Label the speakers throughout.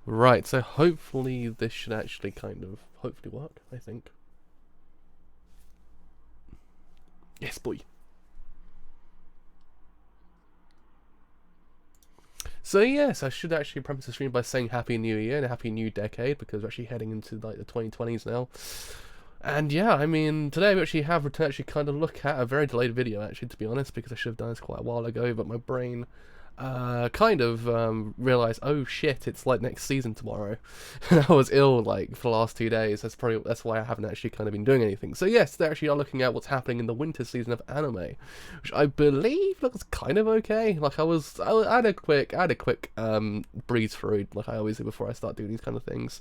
Speaker 1: Right, so hopefully this should actually kind of hopefully work, I think. Yes, boy. So yes, I should actually preface the stream by saying Happy New Year and Happy New Decade, because we're actually heading into like the 2020s now. And yeah, I mean, today we actually have to actually kind of look at a very delayed video, actually, to be honest, because I should have done this quite a while ago, but my brain kind of realized, oh shit, it's like next season tomorrow. And I was ill like for the last 2 days. That's why I haven't actually kind of been doing anything. So yes, they actually are looking at what's happening in the winter season of anime, which I believe looks kind of okay. Like I had a quick breeze through, like I always do before I start doing these kind of things.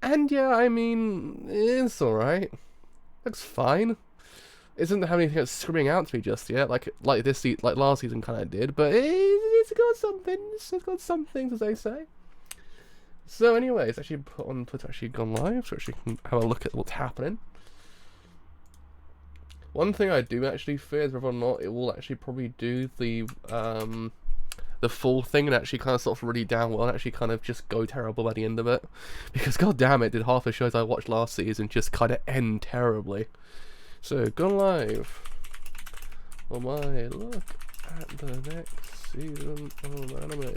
Speaker 1: And yeah, I mean, it's alright. Looks fine. It doesn't have anything that's screaming out to me just yet, like last season kind of did, but it's got something. It's got some things, as they say. So anyway, it's actually put on Twitter, actually gone live, so actually can have a look at what's happening. One thing I do actually fear is whether or not it will actually probably do the full thing and actually kind of sort of really down well and actually kind of just go terrible by the end of it. Because god damn it, did half the shows I watched last season just kind of end terribly. So, gone live on my look at the next season of anime.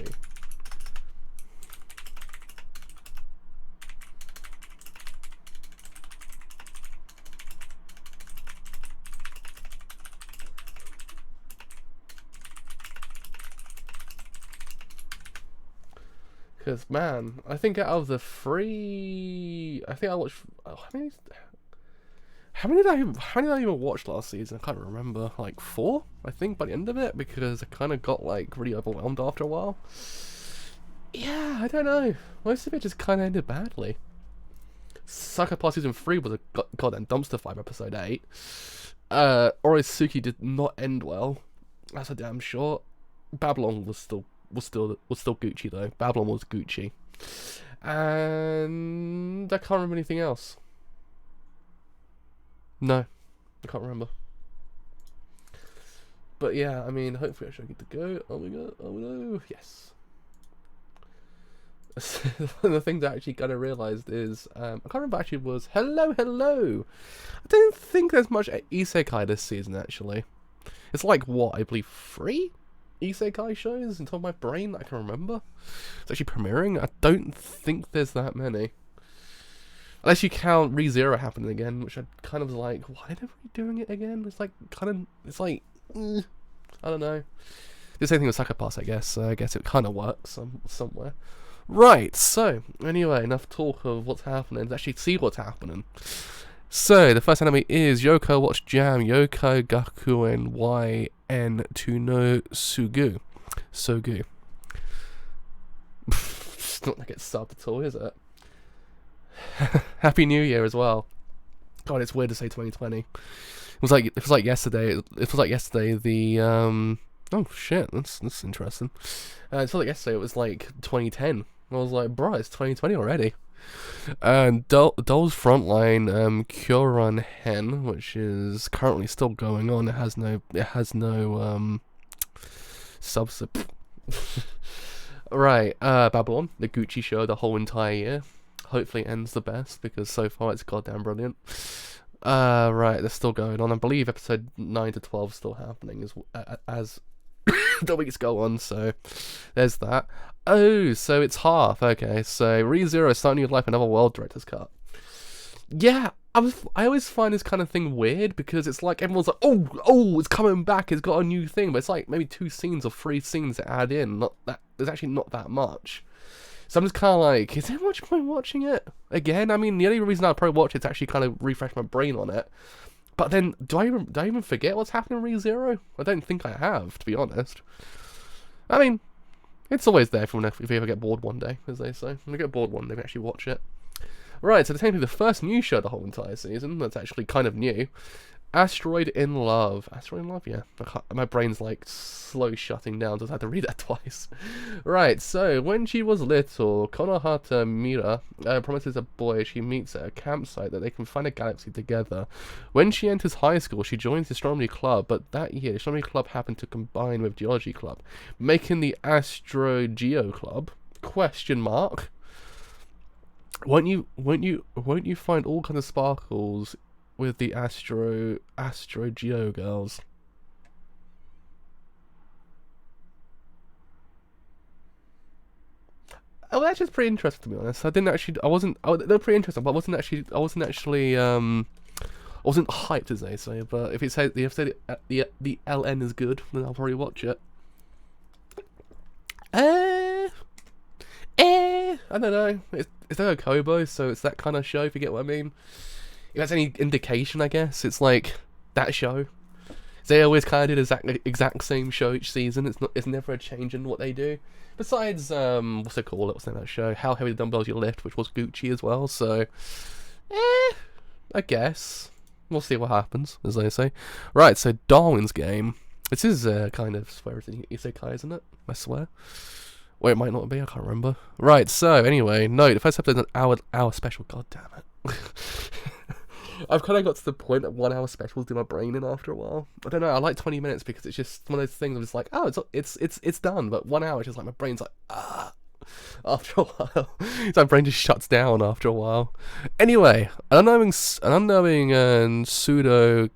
Speaker 1: Because, man, I think out of the three, I think I watched, oh, how many did I even watch last season? I can't remember. Like 4, I think, by the end of it, because I kind of got like really overwhelmed after a while. Yeah, I don't know. Most of it just kind of ended badly. Sucker Pass Season 3 was a goddamn dumpster fire, episode 8. Orisuki did not end well. That's a damn sure. Babylon was still Gucci though. Babylon was Gucci. And I can't remember anything else. No, I can't remember. But yeah, I mean, hopefully I should get to go. Oh my god, oh no, yes. One of the things I actually kind of realised is, I can't remember actually was, hello. I don't think there's much isekai this season actually. It's like, what, I believe 3 isekai shows in top of my brain that I can remember. It's actually premiering. I don't think there's that many. Unless you count ReZero happening again, which I kind of was like, why are we doing it again? It's like, I don't know. The same thing with Sucker Pass, I guess. So I guess it kind of works somewhere. Right, so, anyway, enough talk of what's happening. Let's actually see what's happening. So, the first anime is Yoko Watch Jam Yoko Gakuen YN to no Sugu. Sogu. It's not like it's subbed at all, is it? Happy New Year as well. God, it's weird to say 2020. It was like yesterday. It was like yesterday. The oh shit, that's interesting. It felt like yesterday. It was like 2010. I was like, bro, it's 2020 already. And Doll's Frontline, Kyoran Hen, which is currently still going on. It has no subsub. Right, Babylon, the Gucci show, the whole entire year. Hopefully ends the best, because so far it's goddamn brilliant. Right, they're still going on. I believe episode 9 to 12 is still happening as the weeks go on, so there's that. Oh, so it's half. Okay, so ReZero Starting New Life, Another World director's cut. Yeah, I always find this kind of thing weird, because it's like everyone's like, oh, it's coming back, it's got a new thing, but it's like maybe 2 scenes or 3 scenes to add in. Not that there's actually not that much. So I'm just kind of like, is there much point watching it again? I mean, the only reason I'd probably watch it is to actually kind of refresh my brain on it. But then, do I even forget what's happening in ReZero? I don't think I have, to be honest. I mean, it's always there if you ever get bored one day, as they say. When you get bored one day, we actually watch it. Right, so they're taking the first new show the whole entire season. That's actually kind of new. Asteroid in Love. Asteroid in Love, yeah. My brain's like slow shutting down, so I had to read that twice. Right, so when she was little, Konohata Mira promises a boy she meets at a campsite that they can find a galaxy together. When she enters high school, she joins the astronomy club, but that year, the astronomy club happened to combine with geology club, making the Astro Geo Club? Question mark. Won't you find all kind of sparkles with the Astro Geo girls? Oh, that's just pretty interesting to be honest. I wasn't. They're pretty interesting, but I wasn't hyped as they say. But if the LN is good, then I'll probably watch it. I don't know. It's like a Kobo, so it's that kind of show. If you get what I mean. If that's any indication, I guess it's like that show. They always kind of did exact same show each season. It's never a change in what they do. Besides, what's it called? What's the name of that show? How Heavy the Dumbbells You Lift, which was Gucci as well. So, I guess we'll see what happens, as they say. Right. So Darwin's Game. This is kind of swear isekai, isn't it? I swear. Well, it might not be. I can't remember. Right. So anyway, no. The first episode is an hour special. God damn it. I've kind of got to the point that 1 hour specials do my brain in after a while. I don't know. I like 20 minutes because it's just one of those things. I'm just like, oh, it's done. But 1 hour, it's just like my brain's like after a while. So my brain just shuts down after a while. Anyway, an unknowing pseudo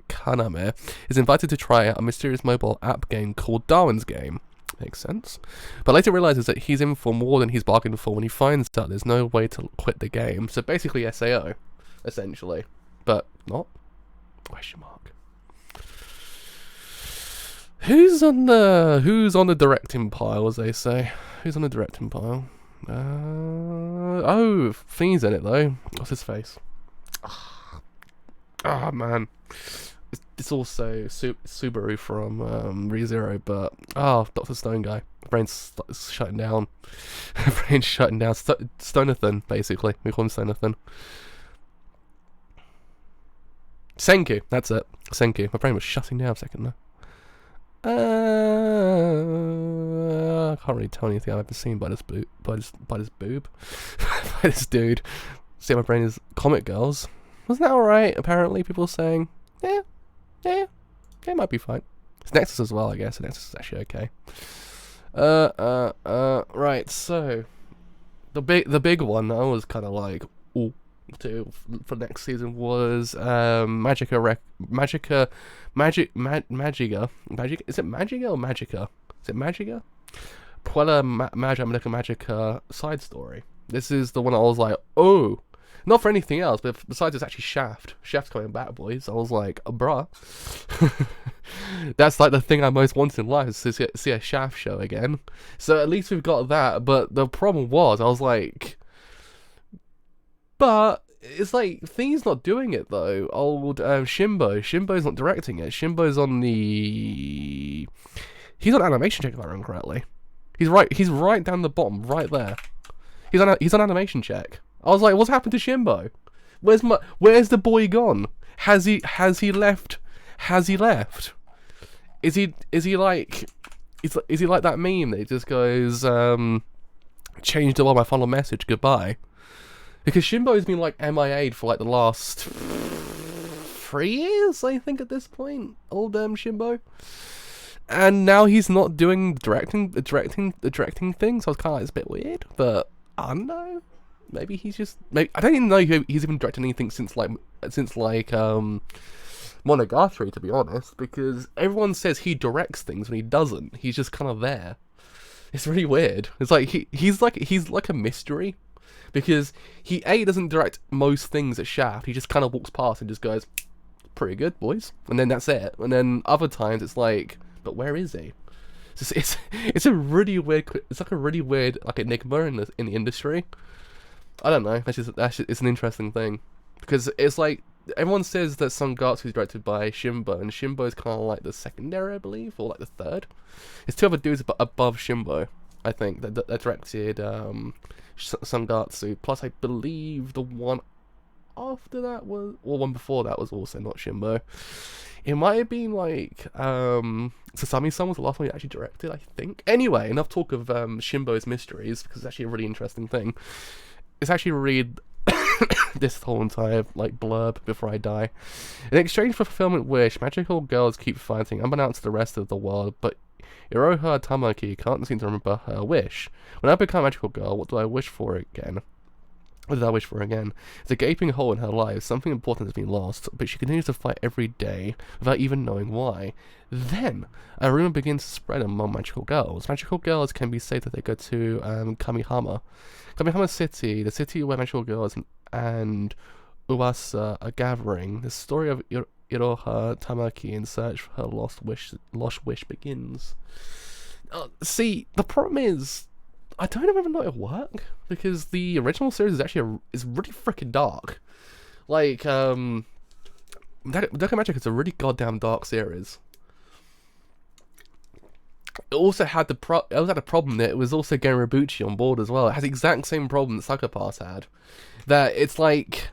Speaker 1: Kaname is invited to try out a mysterious mobile app game called Darwin's Game. Makes sense. But later realizes that he's in for more than he's bargained for when he finds out there's no way to quit the game. So basically SAO. Essentially, but not? Question mark. Who's on the directing pile, as they say? Who's on the directing pile? Oh, Fiend's in it though. What's his face? Ah, man. It's also Subaru from ReZero, but Dr. Stone guy. Brain's shutting down. Brain's shutting down. Stonathan, basically. We call him Stonathan. Senku, that's it. Senku. My brain was shutting down a second there. I can't really tell anything I've ever seen by this boob. By this dude. See, my brain is Comic Girls. Wasn't that alright? Apparently, people are saying, yeah, it might be fine. It's Nexus as well, I guess. Nexus is actually okay. Right. So, the big one I was kind of like, ooh. For next season was Magica. Is it Magica or Magica? Is it Magica? Puella Magica side story. This is the one I was like, oh, not for anything else, but besides it's actually Shaft. Shaft's coming back, boys. I was like, oh, bruh. That's like the thing I most wanted in life, is to see a Shaft show again. So at least we've got that. But the problem was, I was like, but it's like Thee's not doing it though. Old Shimbo's not directing it. Shimbo's on the. He's on animation check if I remember correctly. He's right down the bottom, right there. He's on animation check. I was like, what's happened to Shimbo? Where's the boy gone? Has he left? Has he left? Is he like that meme that just goes change the world, my final message, goodbye? Because Shimbo's been like MIA'd for like the last 3 years, I think, at this point. Old Shimbo. And now he's not doing directing things. So I was kind of like, it's a bit weird, but I don't know. Maybe he's just. I don't even know he's even directed anything since Monogatari, to be honest. Because everyone says he directs things when he doesn't. He's just kind of there. It's really weird. It's like he's like a mystery. Because he doesn't direct most things at Shaft. He just kind of walks past and just goes, pretty good, boys. And then that's it. And then other times it's like, but where is he? It's a really weird. It's like a really weird like enigma in the industry. I don't know. It's an interesting thing because it's like everyone says that Sangatsu is directed by Shimbo, and Shimbo is kind of like the secondary, I believe, or like the third. It's two other dudes above Shimbo, I think, that directed Sangatsu. Plus, I believe the one after that was, or one before that was also not Shimbo. It might have been like Sasami-san was the last one he actually directed, I think. Anyway, enough talk of Shimbo's mysteries, because it's actually a really interesting thing. Let's actually read this whole entire like blurb before I die. In exchange for fulfillment wish, magical girls keep fighting unbeknownst to the rest of the world, but Iroha Tamaki can't seem to remember her wish. When I become a magical girl, what do I wish for again? What did I wish for again? It's a gaping hole in her life. Something important has been lost, but she continues to fight every day without even knowing why. Then, a rumor begins to spread among magical girls. Magical girls can be said that they go to Kamihama. Kamihama City, the city where magical girls and Uwasa are gathering. The story of Iroha Tamaki in search for her lost wish begins. See, the problem is, I don't know whether or not it'll work, because the original series is actually is really freaking dark. Like, Deca Magic is a really goddamn dark series. It also had the problem that it was also getting Ribuchi on board as well. It has the exact same problem that Sucker Pass had. That it's like,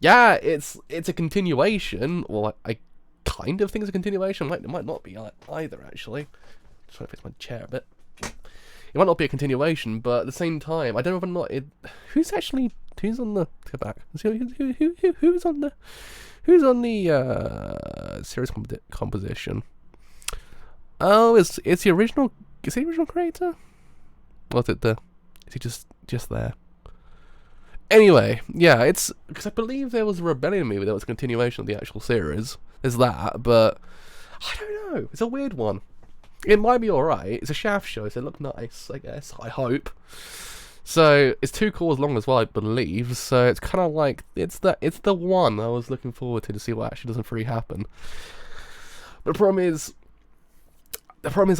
Speaker 1: yeah, it's a continuation. Well, I kind of think it's a continuation. It might not be either, actually. Just trying to fix my chair a bit. It might not be a continuation, but at the same time, I don't know whether or not it. Who's on the? Go back. Who's on the series composition? Oh, it's the original. Is he the original creator? Or is he just there? Anyway, yeah, it's because I believe there was a Rebellion movie that was a continuation of the actual series. There's that, but I don't know. It's a weird one. It might be alright. It's a Shaft show, so it look nice, I guess. I hope. So it's 2 calls long as well, I believe. So it's kind of like it's the one I was looking forward to see what actually doesn't fully happen. But the problem is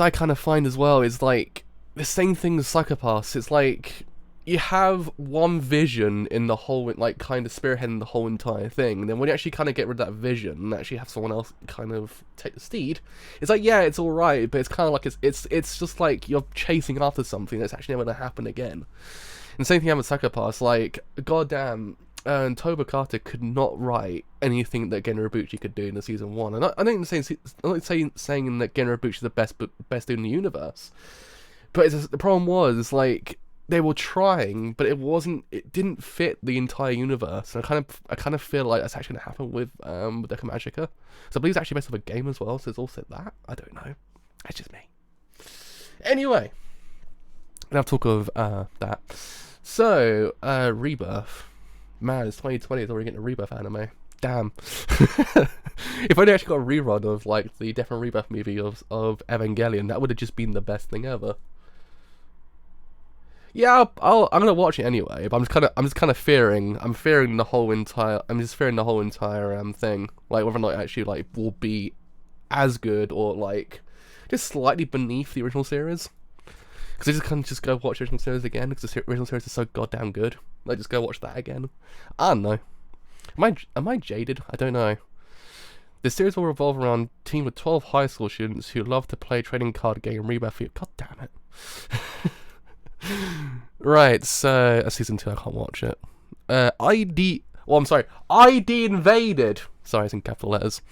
Speaker 1: I kind of find as well is like the same thing as Psychopaths. It's like you have one vision in the whole, like, kind of spearheading the whole entire thing, and then when you actually kind of get rid of that vision and actually have someone else kind of take the steed, it's like, yeah, it's alright, but it's kind of like it's just like you're chasing after something that's actually never going to happen again. And the same thing happened with Psychopaths. Like, goddamn, Toba Carter could not write anything that Gen Ribuchi could do in the season 1. And I'm not saying that Gen Ribuchi is the best dude in the universe, but the problem was, like, they were trying, but it didn't fit the entire universe. And I kind of feel like that's actually going to happen with Deca Magica. So I believe it's actually based off a game as well, so there's also that. I don't know. That's just me. Anyway, enough talk of that. So, Rebirth. Man, it's 2020, it's already getting a Rebirth anime. Damn. If I'd actually got a rerun of, like, the Death and Rebirth movie of Evangelion, that would have just been the best thing ever. Yeah, I'm gonna watch it anyway, but I'm just kind of fearing. I'm fearing the whole entire thing. Like, whether or not it actually, like, will be as good or, like, just slightly beneath the original series. Because I just kind of just go watch the original series again, because the original series is so goddamn good. Like, just go watch that again. I don't know. Am I jaded? I don't know. The series will revolve around a team of 12 high school students who love to play trading card game Rebirth. God damn it. Right, so season 2, I can't watch it. ID Invaded. Sorry, it's in capital letters.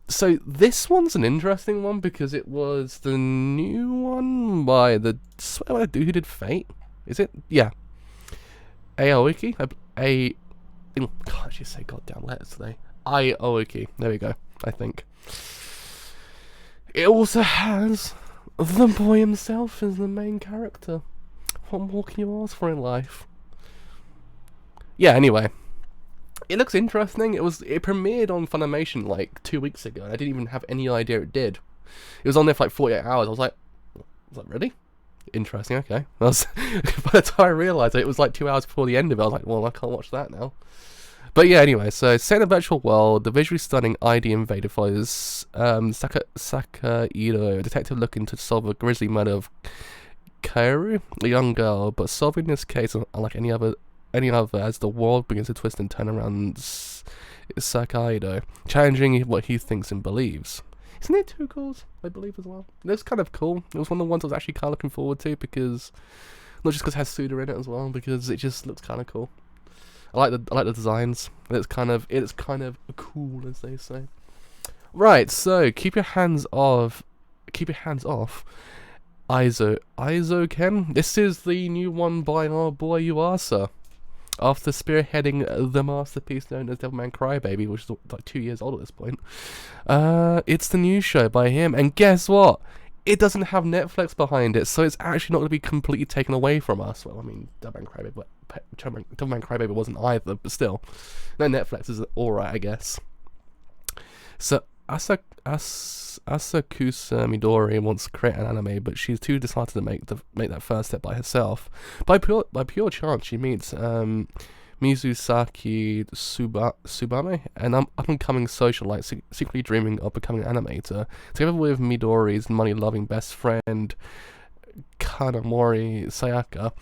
Speaker 1: So this one's an interesting one because it was the new one by the dude who did Fate. Is it? Yeah. Aoiki? I can't actually say goddamn letters today. Aoiki. There we go, I think. It also has the boy himself as the main character. What more can you ask for in life? Yeah, anyway. It looks interesting. It premiered on Funimation like 2 weeks ago, and I didn't even have any idea it did. It was on there for like 48 hours. I was like, really? Interesting, okay. By the time I realised it was like 2 hours before the end of it, I was like, well, I can't watch that now. But yeah, anyway, so set in a virtual world, the visually stunning ID Invader follows Sakaido, a detective looking to solve a grisly murder of Kaoru, a young girl, but solving this case, unlike any other, as the world begins to twist and turn around Sakaido, challenging what he thinks and believes. Isn't it 2 calls, I believe, as well? It looks kind of cool. It was one of the ones I was actually kind of looking forward to, because, not just because it has Suda in it as well, because it just looks kind of cool. I like the designs. It's kind of cool, as they say. Right, so keep your hands off Izo-ken. This is the new one by our boy Yuasa. After spearheading the masterpiece known as Devilman Crybaby, which is like 2 years old at this point. It's the new show by him, and guess what? it doesn't have Netflix behind it, so it's actually not going to be completely taken away from us. Well, I mean, Devilman Crybaby wasn't either, but still, no, Netflix is alright, I guess. So Asakusa Midori wants to create an anime, but she's too disheartened to make that first step by herself. By pure chance, she meets Mizusaki Tsubame, an up-and-coming socialite secretly dreaming of becoming an animator, together with Midori's money-loving best friend Kanamori Sayaka.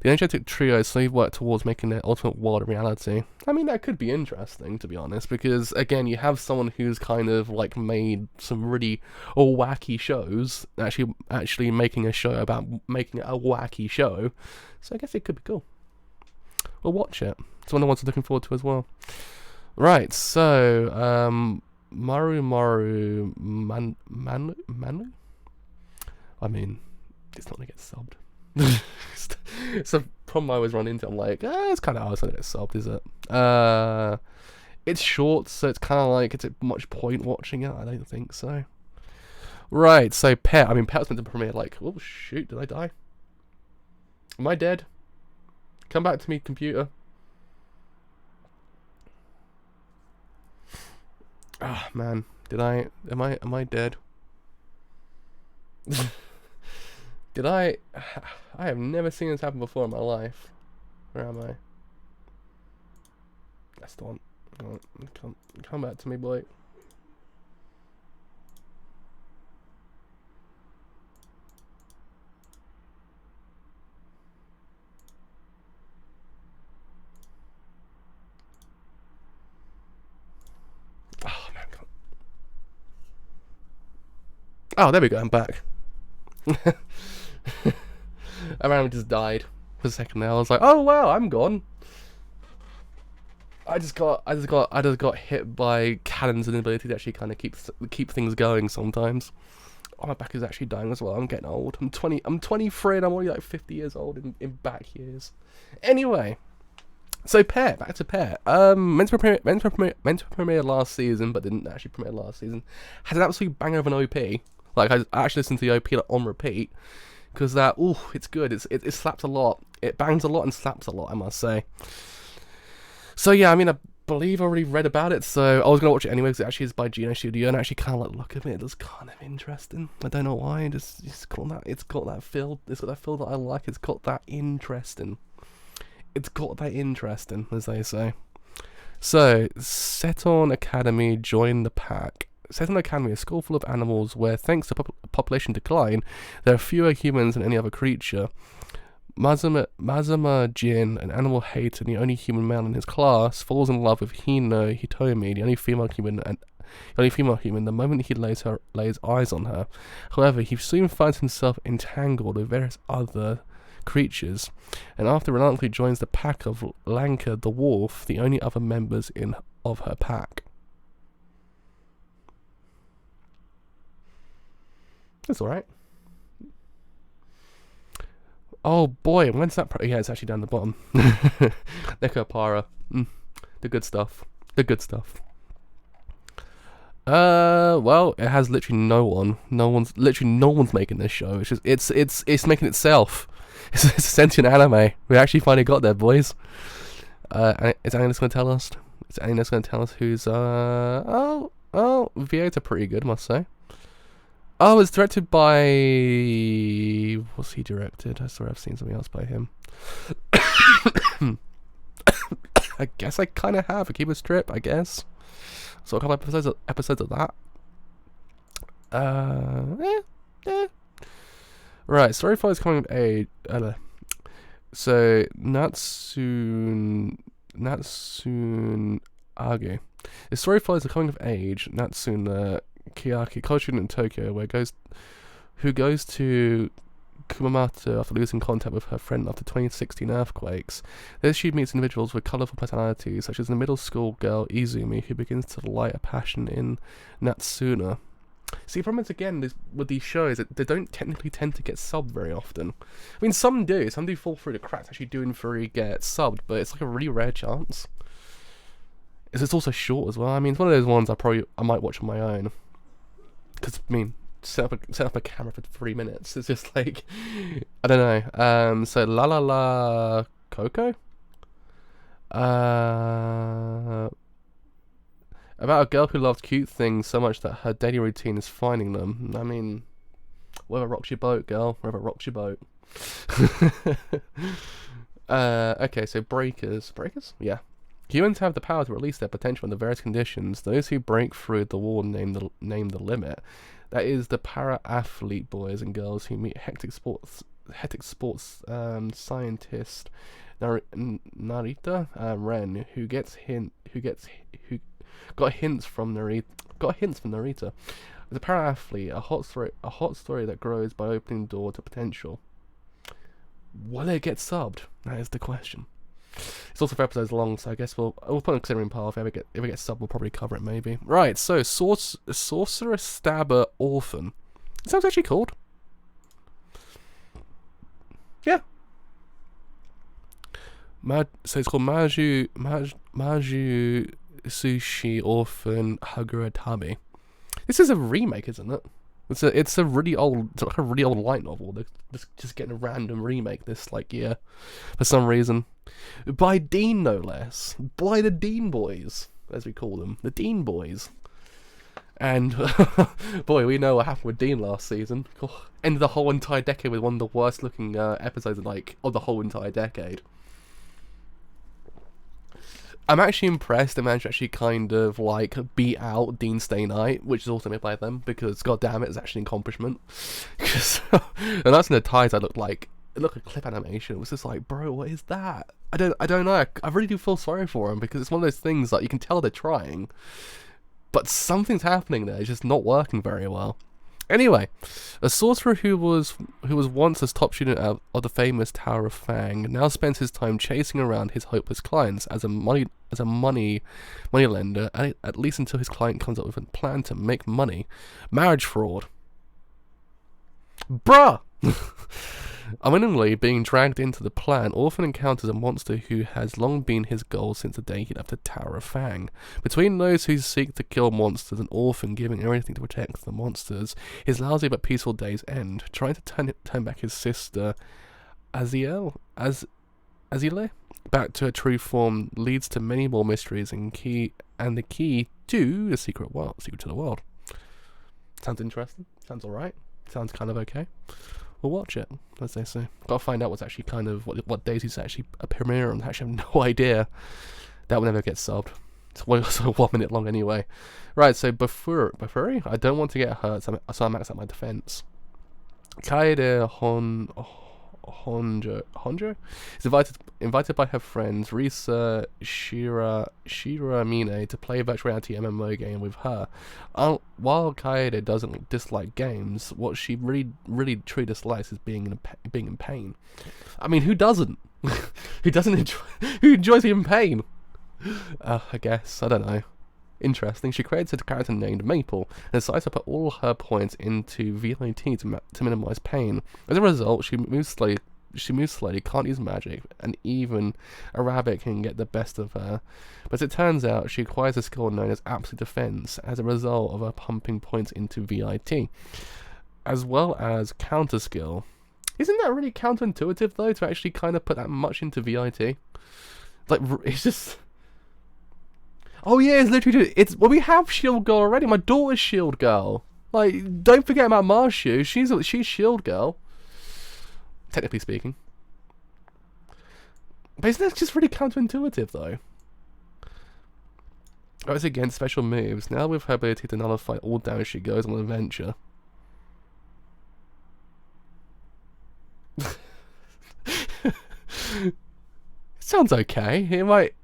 Speaker 1: The energetic trio slowly work towards making their ultimate world a reality. I mean, that could be interesting, to be honest, because, again, you have someone who's kind of, like, made some really wacky shows, actually making a show about making a wacky show, so I guess it could be cool. We'll watch it. It's one of the ones I'm looking forward to as well. Right, so, Manu? I mean, it's not going to get subbed. It's a problem I always run into. I'm like, it's kind of hard to get subbed, is it? It's short, so it's kind of like, is it much point watching it? I don't think so. Right, so Pet. I mean, Pet was meant to premiere like, oh shoot, did I die? Am I dead? Come back to me, computer. Ah, man. Am I dead? Did I have never seen this happen before in my life. Where am I? That's the one. Come back to me, boy. Oh, man. Oh, there we go. I'm back. I randomly just died for a second there. I was like, oh wow, I'm gone. I just got hit by Cannon's inability to actually kind of keep things going sometimes. Oh, my back is actually dying as well. I'm getting old. I'm 23 and I'm already like 50 years old in back years. Anyway, so Pair, back to Pair. Meant to premiere last season, but didn't actually premiere last season. Had an absolute banger of an OP. Like, I actually listened to the OP like, on repeat, because it's good. It slaps a lot. It bangs a lot and slaps a lot, I must say. So yeah, I mean, I believe I already read about it, so I was gonna watch it anyway because it actually is by Geno Studio, and I actually kind of like look at it. It looks kind of interesting. I don't know why. It's got that feel. It's got that feel that I like. It's got that interesting. It's got that interesting, as they say. So, Seton Academy join the pack. Seton Academy, a school full of animals where, thanks to population decline, there are fewer humans than any other creature. Mazama Jin, an animal hater and the only human male in his class, falls in love with Hino Hitomi, the only female human, the moment he lays eyes on her. However, he soon finds himself entangled with various other creatures, and after reluctantly joins the pack of Lanka the wolf, the only other members of her pack. That's alright. Oh boy, when's that? Yeah, it's actually down the bottom. Nekopara. The good stuff. The good stuff. Well, it has literally no one. No one's making this show. It's making itself. It's a sentient anime. We actually finally got there, boys. Is anyone going to tell us? Is anyone going to tell us who's VAs are pretty good, must say. Oh, it's directed by... What's he directed? I swear I've seen something else by him. I guess I kind of have. A Akiba Strip, I guess. So a couple episodes of that. Right, story follows coming of age. So Natsun Age. The story follows the coming of age Natsun Kiyaki, college student in Tokyo, who goes to Kumamoto after losing contact with her friend after 2016 earthquakes. There she meets individuals with colourful personalities, such as the middle school girl Izumi, who begins to light a passion in Natsuna. See, the problem is, again, with these shows, they don't technically tend to get subbed very often. I mean, some do fall through the cracks, actually do in theory get subbed, but it's like a really rare chance. It's also short as well. I mean, it's one of those ones I might watch on my own. Because, I mean, set up a camera for 3 minutes. It's just like, I don't know. So La La La Coco. About a girl who loves cute things so much that her daily routine is finding them. I mean, whatever rocks your boat, girl. Whatever rocks your boat. Okay, so breakers. Breakers? Yeah. Humans have the power to release their potential under various conditions. Those who break through the wall name the limit. That is the para-athlete boys and girls who meet hectic sports scientist Narita Ren, who got hints from Narita. As a para-athlete, a hot story that grows by opening the door to potential. Will it get subbed? That is the question. It's also 4 episodes long, so I guess we'll put on a considering pile. If it gets subbed, we'll probably cover it maybe. Right, so Sorcerer Stabber Orphan. It sounds actually called. Yeah. So it's called Maju Sushi Orphan Haguratabi. This is a remake, isn't it? It's a really old light novel. They're just getting a random remake this year for some reason, by Dean no less, by the Dean Boys as we call them, the Dean Boys. And boy, we know what happened with Dean last season. Ended the whole entire decade with one of the worst looking episodes of the whole entire decade. I'm actually impressed they managed to actually kind of beat out Dean Stay Night, which is also made by them, because god damn it, it's actually an accomplishment. And that's in the ties it looked like a clip animation. It was just like, bro, what is that? I don't know. I really do feel sorry for them, because it's one of those things you can tell they're trying, but something's happening there. It's just not working very well. Anyway, a sorcerer who was once a top student of the famous Tower of Fang now spends his time chasing around his hopeless clients as a money lender, at least until his client comes up with a plan to make money. Marriage fraud. Bruh! Unwittingly being dragged into the plan, Orphan encounters a monster who has long been his goal since the day he left the Tower of Fang. Between those who seek to kill monsters and Orphan giving everything to protect the monsters, his lousy but peaceful days end. Trying to turn back his sister Azile back to her true form leads to many more mysteries and the key to the secret to the world. Sounds interesting. Sounds alright. Sounds kind of okay. We'll watch it, as they say. Gotta find out what's actually kind of what days he's actually a premiere on. I actually have no idea. That will never get subbed. It's 1 minute long anyway. Right, so Bafuri, I don't want to get hurt, so I max out my defense. Kaede Honjo is invited by her friends Risa, Shira Mine to play a virtual reality MMO game with her. While Kaede doesn't dislike games, what she really truly dislikes is being in pain. I mean, who doesn't? Who enjoys being in pain? I guess, I don't know. Interesting. She creates a character named Maple and decides to put all her points into VIT to minimize pain. As a result, she moves slowly, can't use magic, and even a rabbit can get the best of her. But as it turns out, she acquires a skill known as Absolute Defense as a result of her pumping points into VIT, as well as Counter Skill. Isn't that really counterintuitive, though, to actually kind of put that much into VIT? It's just... Oh yeah, it's literally well, we have Shield Girl already. My daughter's Shield Girl. Don't forget about Marshu. She's Shield Girl, technically speaking. But isn't that just really counterintuitive though? Goes against special moves. Now with her ability to nullify all damage, she goes on an adventure. Sounds okay.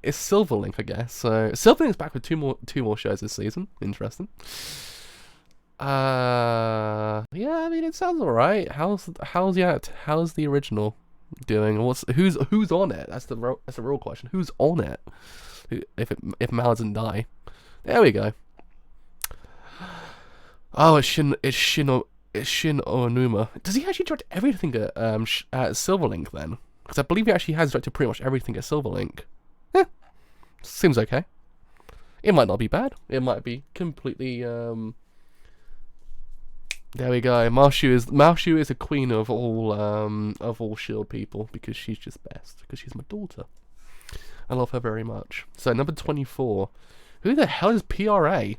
Speaker 1: It's Silverlink, I guess. So Silverlink's back with two more shows this season. Interesting. Yeah, I mean it sounds alright. How's the original doing? Who's on it? That's the real question. Who's on it? If Mal doesn't die. There we go. Oh, it's Shin Onuma. Does he actually direct everything at Silverlink then? Because I believe he actually has directed pretty much everything at Silverlink. Seems okay. It might not be bad. It might be completely There we go. Malshu is a queen of all shield people because she's just best because she's my daughter. I love her very much. So number 24. Who the hell is PRA?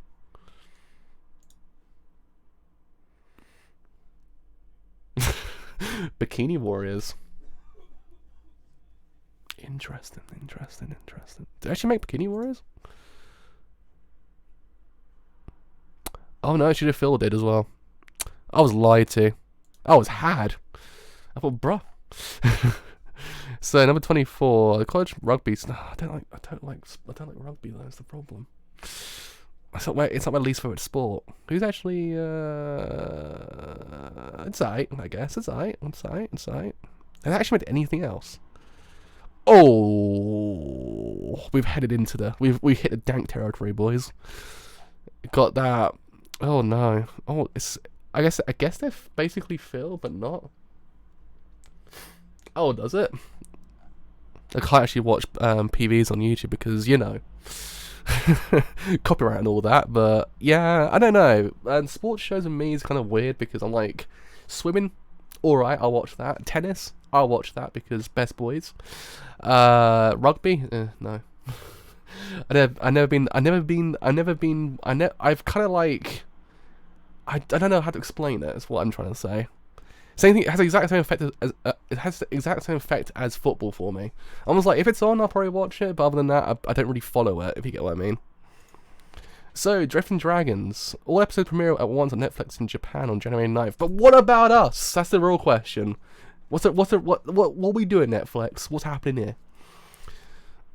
Speaker 1: Bikini Warriors. Interesting. Did they actually make Bikini Warriors? Oh no, she did Phil did as well. I was lied to. I was had. I thought, bruh. So number 24, the college rugby. No, I don't like rugby. That's the problem. It's not my least favorite sport. Who's actually? It's alright, I guess. It's alright. Has it actually made anything else? Oh, we've headed into we hit the dank territory, boys. Got that. Oh no. Oh, I guess they're basically Phil, but not. Oh, does it? I can't actually watch PVs on YouTube because, you know, copyright and all that. But yeah, I don't know. And sports shows with me is kind of weird because I'm like, swimming, alright, I'll watch that. Tennis, I'll watch that because best boys. Rugby, no. I've kind of like, I don't know how to explain it. Is what I'm trying to say. Same thing. It has the exact same effect as football for me. I was like, if it's on, I'll probably watch it. But other than that, I don't really follow it. If you get what I mean. So, Drifting Dragons. All episodes premiere at once on Netflix in Japan on January 9th. But what about us? That's the real question. What we doing, Netflix? What's happening here?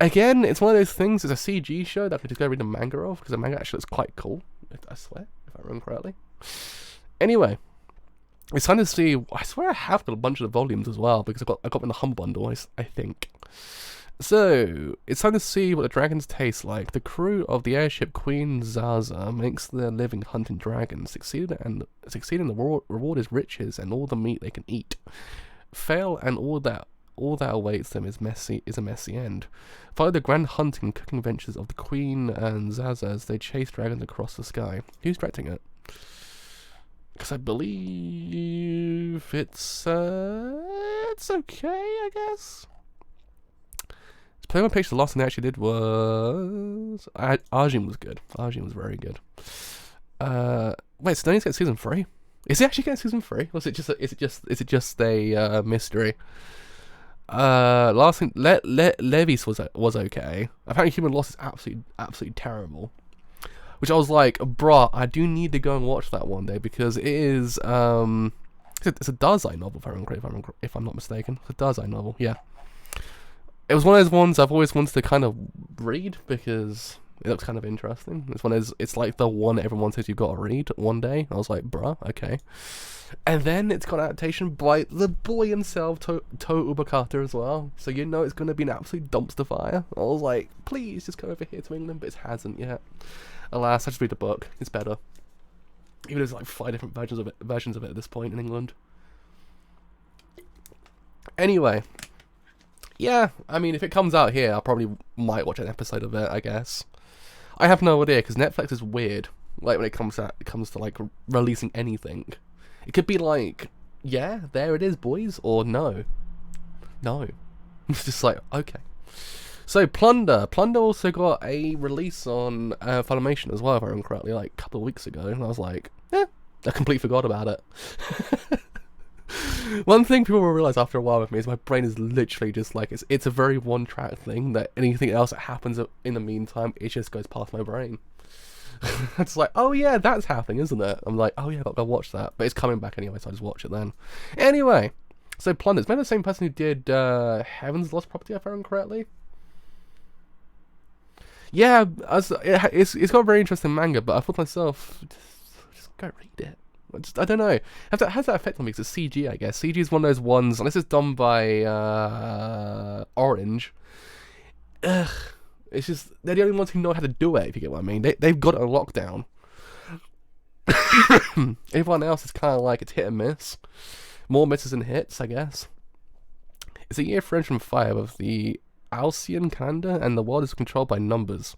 Speaker 1: Again, it's one of those things. It's a CG show that I could just go read the manga of because the manga actually looks quite cool. I swear, if I remember correctly. Anyway. It's time to see. I swear I have got a bunch of the volumes as well because I got them in the Hum bundle. I think. So it's time to see what the dragons taste like. The crew of the airship Queen Zaza makes their living hunting dragons. Succeeding the reward is riches and all the meat they can eat. Fail and all that awaits them is a messy end. Follow the grand hunting and cooking ventures of the Queen and Zaza as they chase dragons across the sky. Who's directing it? Because I believe it's okay, I guess. The play on page the last thing they actually did was Arjun was good. Arjun was very good. Wait, Stoney's getting season 3? Is he actually getting season 3? Or is it just a mystery? Last thing, Levis was okay. Apparently, Human Loss is absolutely terrible. Which I was like, bruh, I do need to go and watch that one day because it is it's a Dazai novel if I'm not mistaken. It's a Dazai novel, yeah. It was one of those ones I've always wanted to kind of read because it looks kind of interesting. It's like the one everyone says you've got to read one day. I was like, bruh, okay. And then it's got an adaptation by the boy himself, To Ubakata as well. So you know it's going to be an absolute dumpster fire. I was like, please just come over here to England, but it hasn't yet. Alas, I just read the book. It's better. Even though there's like 5 different versions of it at this point in England. Anyway. Yeah, I mean, if it comes out here, I probably might watch an episode of it, I guess. I have no idea, because Netflix is weird. Like, when it comes to, like, releasing anything. It could be like, yeah, there it is, boys, or no. No. It's just like, okay. So, Plunder. Plunder also got a release on Funimation as well, if I remember correctly, like a couple of weeks ago. And I was like, I completely forgot about it. One thing people will realise after a while with me is my brain is literally just like, it's a very one-track thing that anything else that happens in the meantime, it just goes past my brain. It's like, oh yeah, that's happening, isn't it? I'm like, oh yeah, I've got to go watch that. But it's coming back anyway, so I just watch it then. Anyway, so Plunder. It's maybe the same person who did Heaven's Lost Property, if I remember correctly. Yeah, it's got a very interesting manga, but I thought to myself, just go read it. I don't know. How does that affect me? Because it's CG, I guess. CG is one of those ones, unless it's done by Orange. Ugh. It's just, they're the only ones who know how to do it, if you get what I mean. They've got it on lockdown. Everyone else is kind of like, it's hit and miss. More misses than hits, I guess. It's a year French from 5 of the Alcyon calendar, and the world is controlled by numbers.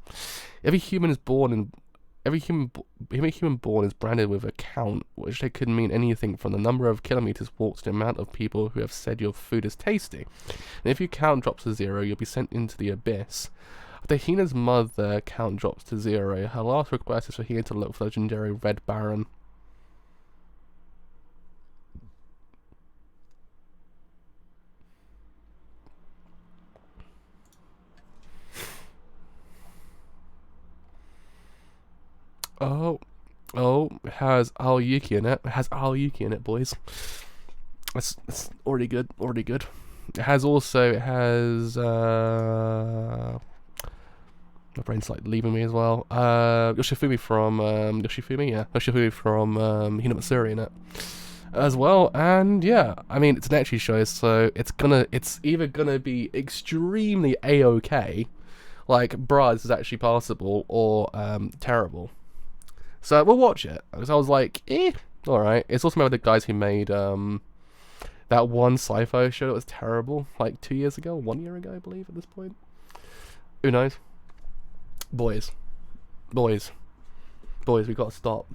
Speaker 1: Every human is born every human born is branded with a count, which they could mean anything from the number of kilometers walked to the amount of people who have said your food is tasty. And if your count drops to 0, you'll be sent into the abyss. After Hina's mother count drops to 0, her last request is for Hina to look for the legendary Red Baron. Oh, it has Aoyuki in it. It has Aoyuki in it, boys. It's already good, It has my brain's like leaving me as well. Yoshifumi from Yoshifumi from Hinamatsuri in it as well. And yeah, I mean, it's an ecchi show, so it's either gonna be extremely A-OK, like bruh, this is actually passable, or terrible. So we'll watch it. Because I was like, alright. It's also made by the guys who made that one sci-fi show that was terrible, like 2 years ago, 1 year ago, I believe, at this point. Who knows? Boys, we gotta stop.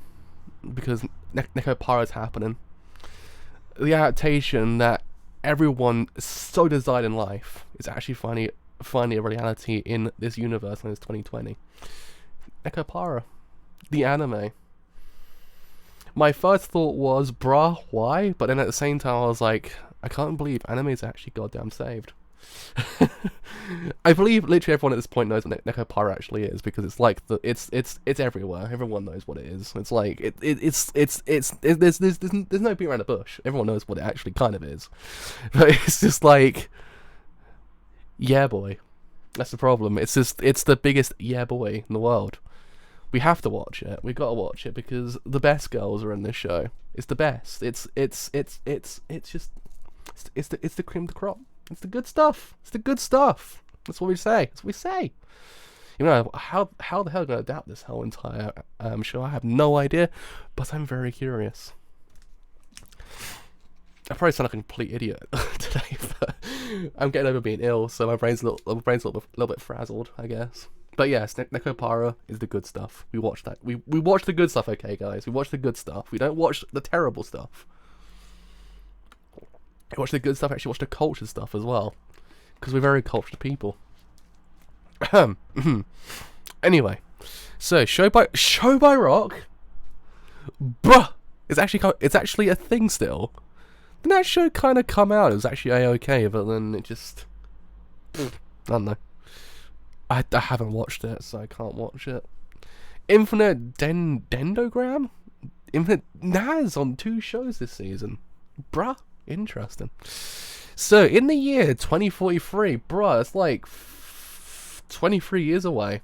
Speaker 1: Because Nekopara is happening. The adaptation that everyone so desired in life is actually finally a reality in this universe, and it's 2020. Nekopara. The anime. My first thought was, bruh, why? But then at the same time, I was like, I can't believe anime is actually goddamn saved. I believe literally everyone at this point knows what Nekopara actually is, because it's like it's everywhere. Everyone knows what it is. It's like there's no beat around the bush. Everyone knows what it actually kind of is. But it's just like, yeah, boy. That's the problem. It's the biggest yeah boy in the world. We have to watch it. We gotta watch it because the best girls are in this show. It's the best. It's the cream of the crop. It's the good stuff. It's the good stuff. That's what we say. That's what we say. You know, how the hell are they gonna adapt this whole entire show? I have no idea, but I'm very curious. I probably sound like a complete idiot today, but I'm getting over being ill, so my brain's a little bit frazzled, I guess. But yes, Nekopara is the good stuff. We watch that. We watch the good stuff, okay, guys? We watch the good stuff. We don't watch the terrible stuff. We watch the good stuff, actually watch the cultured stuff as well. Because we're very cultured people. Anyway. So, Show by Rock. Bruh! It's actually a thing still. Didn't that show kind of come out? It was actually A-OK, but then it just... I don't know. I haven't watched it, so I can't watch it. Infinite Dendogram? Infinite Naz on 2 shows this season. Bruh, interesting. So, in the year 2043, bruh, it's like 23 years away.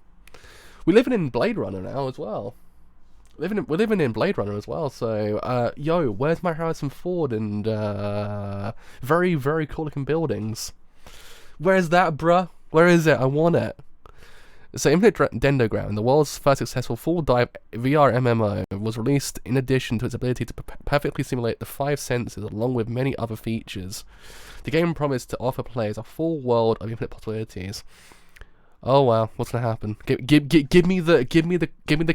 Speaker 1: We're living in Blade Runner now as well. We're living in Blade Runner as well, so, yo, where's my Harrison Ford and, very, very cool looking buildings? Where's that, bruh? Where is it? I want it. So, Infinite Dendogram, the world's first successful full-dive VR MMO, was released in addition to its ability to perfectly simulate the 5 senses along with many other features. The game promised to offer players a full world of infinite possibilities. Oh wow, what's gonna happen? Give me the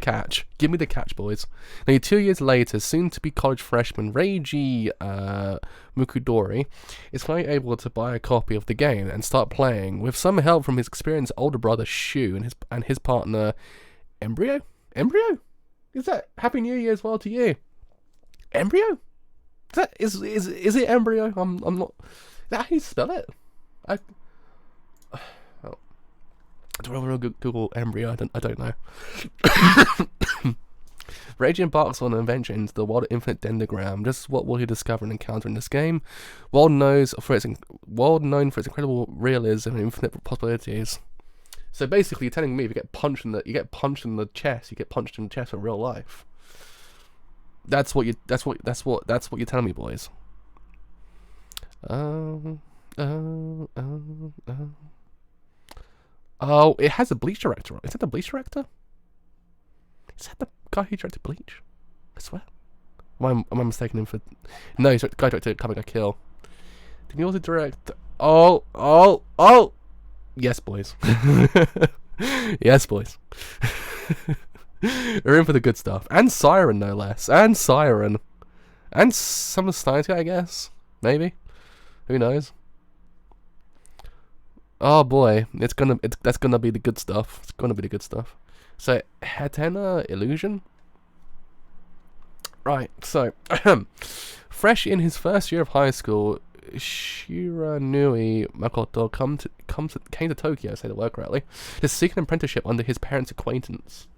Speaker 1: catch. Give me the catch, boys. Now, 2 years later, soon-to-be college freshman Reiji Mukudori is finally able to buy a copy of the game and start playing, with some help from his experienced older brother Shu and his partner Embryo. Embryo? Is that Happy New Year as well to you? Embryo? Is it Embryo? I'm not. Is that how you spell it? Do I want to Google embryo? I don't know. Reiji embarks on an adventure into the world of Infinite Dendogram. Just what will he discover and encounter in this game? World known for its incredible realism and infinite possibilities. So basically, you're telling me if you get punched in the chest, you get punched in the chest in real life. That's what you're telling me, boys. Oh, it has a Bleach director. Is that the Bleach director? Is that the guy who directed Bleach? I swear. Am I mistaken him for... No, he's the guy who directed Coming a Kill. Did he also direct... Oh! Yes, boys. Yes, boys. We're in for the good stuff. And Siren, no less. And Siren. And some of Steins, I guess. Maybe. Who knows? Oh boy, that's gonna be the good stuff. It's gonna be the good stuff. So, Hatena Illusion? Right, so, fresh in his first year of high school, Shiranui Makoto came to Tokyo, say the word correctly, to seek an apprenticeship under his parents' acquaintance.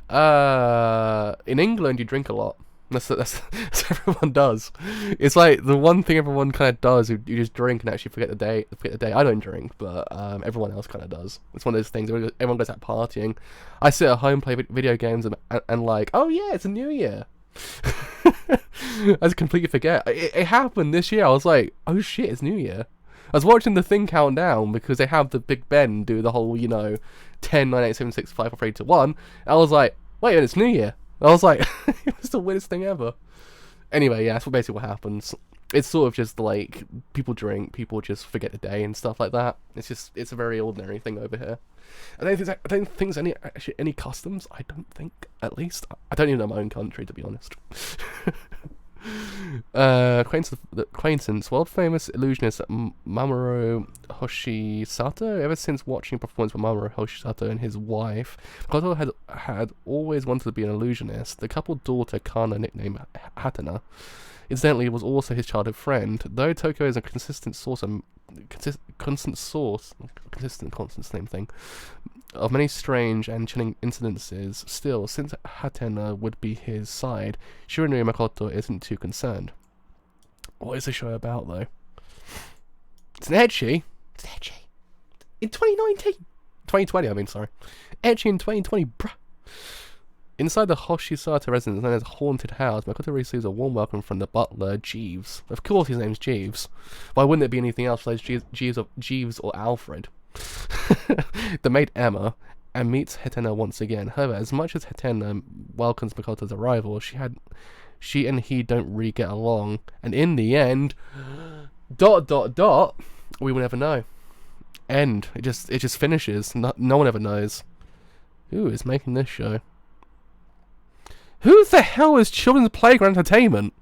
Speaker 1: In England, you drink a lot. That's everyone does. It's like the one thing everyone kind of does. You just drink and actually forget the day. I don't drink, but everyone else kind of does. It's one of those things. Everyone goes out partying. I sit at home, play video games, and like, oh yeah, it's a new year. I just completely forget. It happened this year. I was like, oh shit, it's New Year. I was watching the thing count down because they have the Big Ben do the whole, 10, 9, 8, 7, 6, 5, 4, 3, 2, 1. I was like, wait, it's New Year. I was like, it was the weirdest thing ever. Anyway, yeah, that's basically what happens. It's sort of just like, people drink, people just forget the day and stuff like that. It's a very ordinary thing over here. I don't think there's any customs. I don't think, at least. I don't even know my own country, to be honest. Acquaintance, world-famous illusionist Mamoru Hoshisato. Ever since watching a performance with Mamoru Hoshisato and his wife, Koto had always wanted to be an illusionist. The couple daughter, Kana, nicknamed Hatena, incidentally was also his childhood friend. Though Tokyo is a consistent, same thing, of many strange and chilling incidences, still, since Hatena would be his side, Shiranui Makoto isn't too concerned. What is the show about, though? It's an ecchi. It's ecchi. In 2019. 2020, I mean, sorry. Ecchi in 2020, bruh. Inside the Hoshisato residence known as Haunted House, Makoto receives a warm welcome from the butler, Jeeves. Of course his name's Jeeves. Why wouldn't it be anything else besides Jeeves or Alfred? The maid Emma, and meets Hatena once again. However, as much as Hatena welcomes Makoto's arrival, she and he don't really get along, and in the end, ... we will never know. End. It just finishes. No one ever knows. Who is making this show? Who the hell is Children's Playground Entertainment?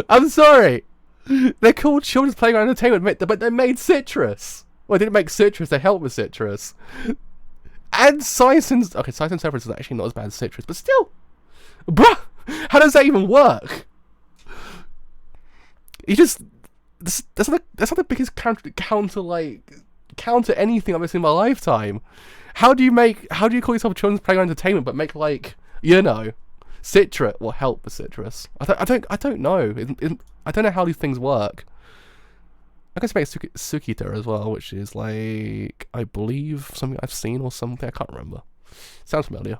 Speaker 1: I'm sorry. They're called Children's Playground Entertainment, but they made Citrus. Well, they didn't make Citrus, they helped with Citrus. And Sisen's... Okay, Sisen's Severance is actually not as bad as Citrus, but still. Bruh! How does that even work? You just... That's not the biggest counter anything I've ever seen in my lifetime. How do you call yourself Children's Playground Entertainment but make, Citrus, or help with Citrus? I don't know. I don't know how these things work. I guess make Tsukita as well, which is I believe something I've seen or something. I can't remember. Sounds familiar.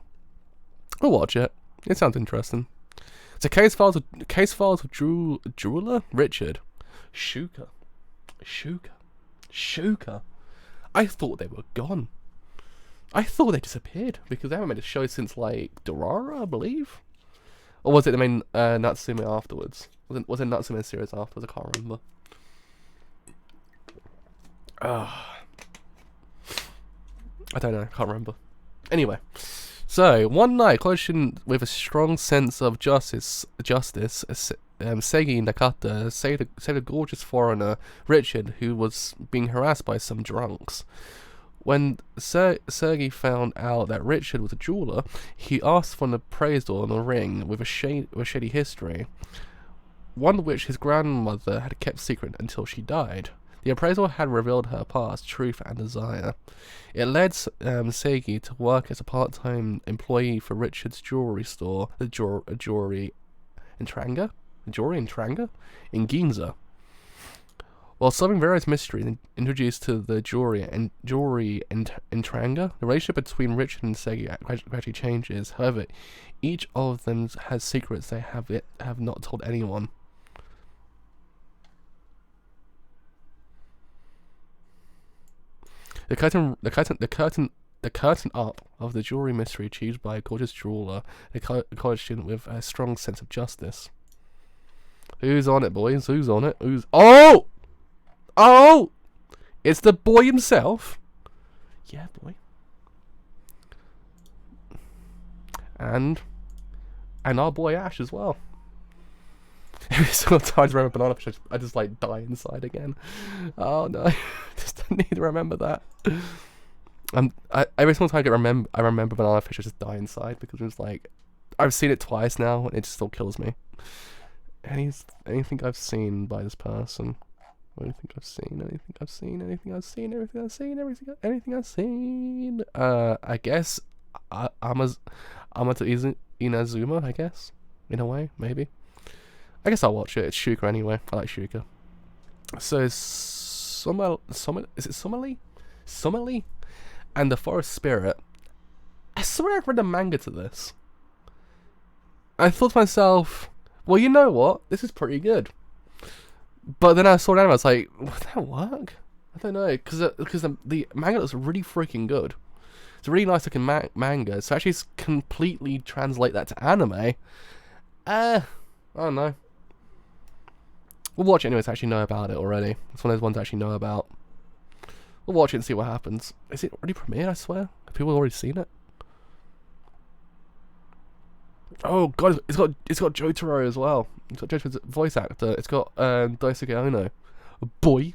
Speaker 1: We'll watch it. It sounds interesting. So case files of jeweler Richard. Shuka. I thought they were gone. I thought they disappeared because they haven't made a show since Dorara, I believe. Or was it the main Natsume afterwards? Was it Natsume series afterwards? I can't remember. I don't know. Can't remember. Anyway, so one night, with a strong sense of justice, Segi Nakata saved a gorgeous foreigner, Richard, who was being harassed by some drunks. When Sergei found out that Richard was a jeweler, he asked for an appraisal on a ring with a shady history, one which his grandmother had kept secret until she died. The appraisal had revealed her past, truth, and desire. It led Seigi to work as a part-time employee for Richard's jewelry store, the Jewelry in Tranga, in Ginza. While solving various mysteries introduced to the jewelry in Tranga, the relationship between Richard and Seigi gradually changes. However, each of them has secrets they have not told anyone. The curtain up of the jewelry mystery achieved by a gorgeous jeweler, a college student with a strong sense of justice. Who's on it, boys? Who's on it? Oh! It's the boy himself. Yeah, boy. And our boy Ash as well. Every single time I remember Banana Fish, I just like die inside again. Oh no, just don't need to remember that. Every single time I remember Banana Fish, I just die inside because it's like I've seen it twice now and it still kills me. Anything I've seen by this person? Anything I've seen. I guess Amata Inazuma. I guess in a way, maybe. I guess I'll watch it. It's Shuka anyway. I like Shuka. So is it Somali? And the Forest Spirit. I swear I've read a manga to this. I thought to myself, well, you know what? This is pretty good. But then I saw it anime, I was like, would that work? I don't know, because the manga looks really freaking good. It's a really nice looking manga, so actually completely translate that to anime. I don't know. We'll watch it anyway to actually know about it already. It's one of those ones I actually know about. We'll watch it and see what happens. Is it already premiered, I swear? Have people already seen it? Oh god, it's got Jotaro as well. It's got Jotaro's voice actor. It's got Daisuke Ono. A boy.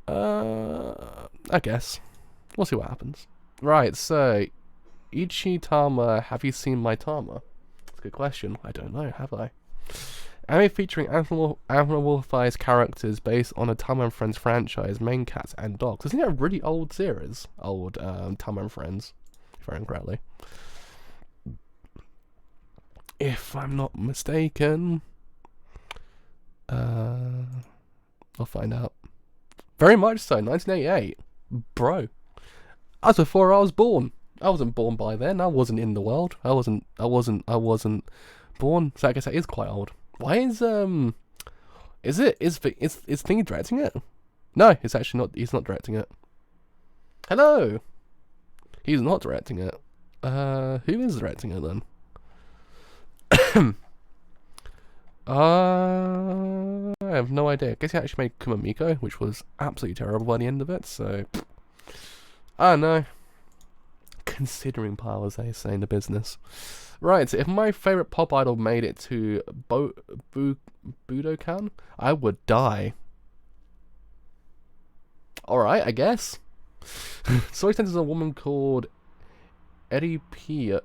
Speaker 1: I guess. We'll see what happens. Right, so Ichitama, have you seen my Tama? That's a good question. I don't know, have I? Anime featuring anthropomorphized characters based on a Tama and Friends franchise, main cats and dogs. Isn't it a really old series? Old Tama and Friends, if I remember correctly. If I'm not mistaken. I'll find out. Very much so, 1988. Bro. That's before I was born. I wasn't born by then. I wasn't in the world. I wasn't born. So I guess that is quite old. Why is Thingy directing it? No, it's actually not. He's not directing it. Hello. He's not directing it. Who is directing it then? I have no idea. I guess he actually made Kumamiko, which was absolutely terrible by the end of it. So I don't know. Considering pile, as they say in the business. Right, so if my favourite pop idol made it to Budokan, I would die. Alright, I guess. Story centers a woman called Eddie Pio,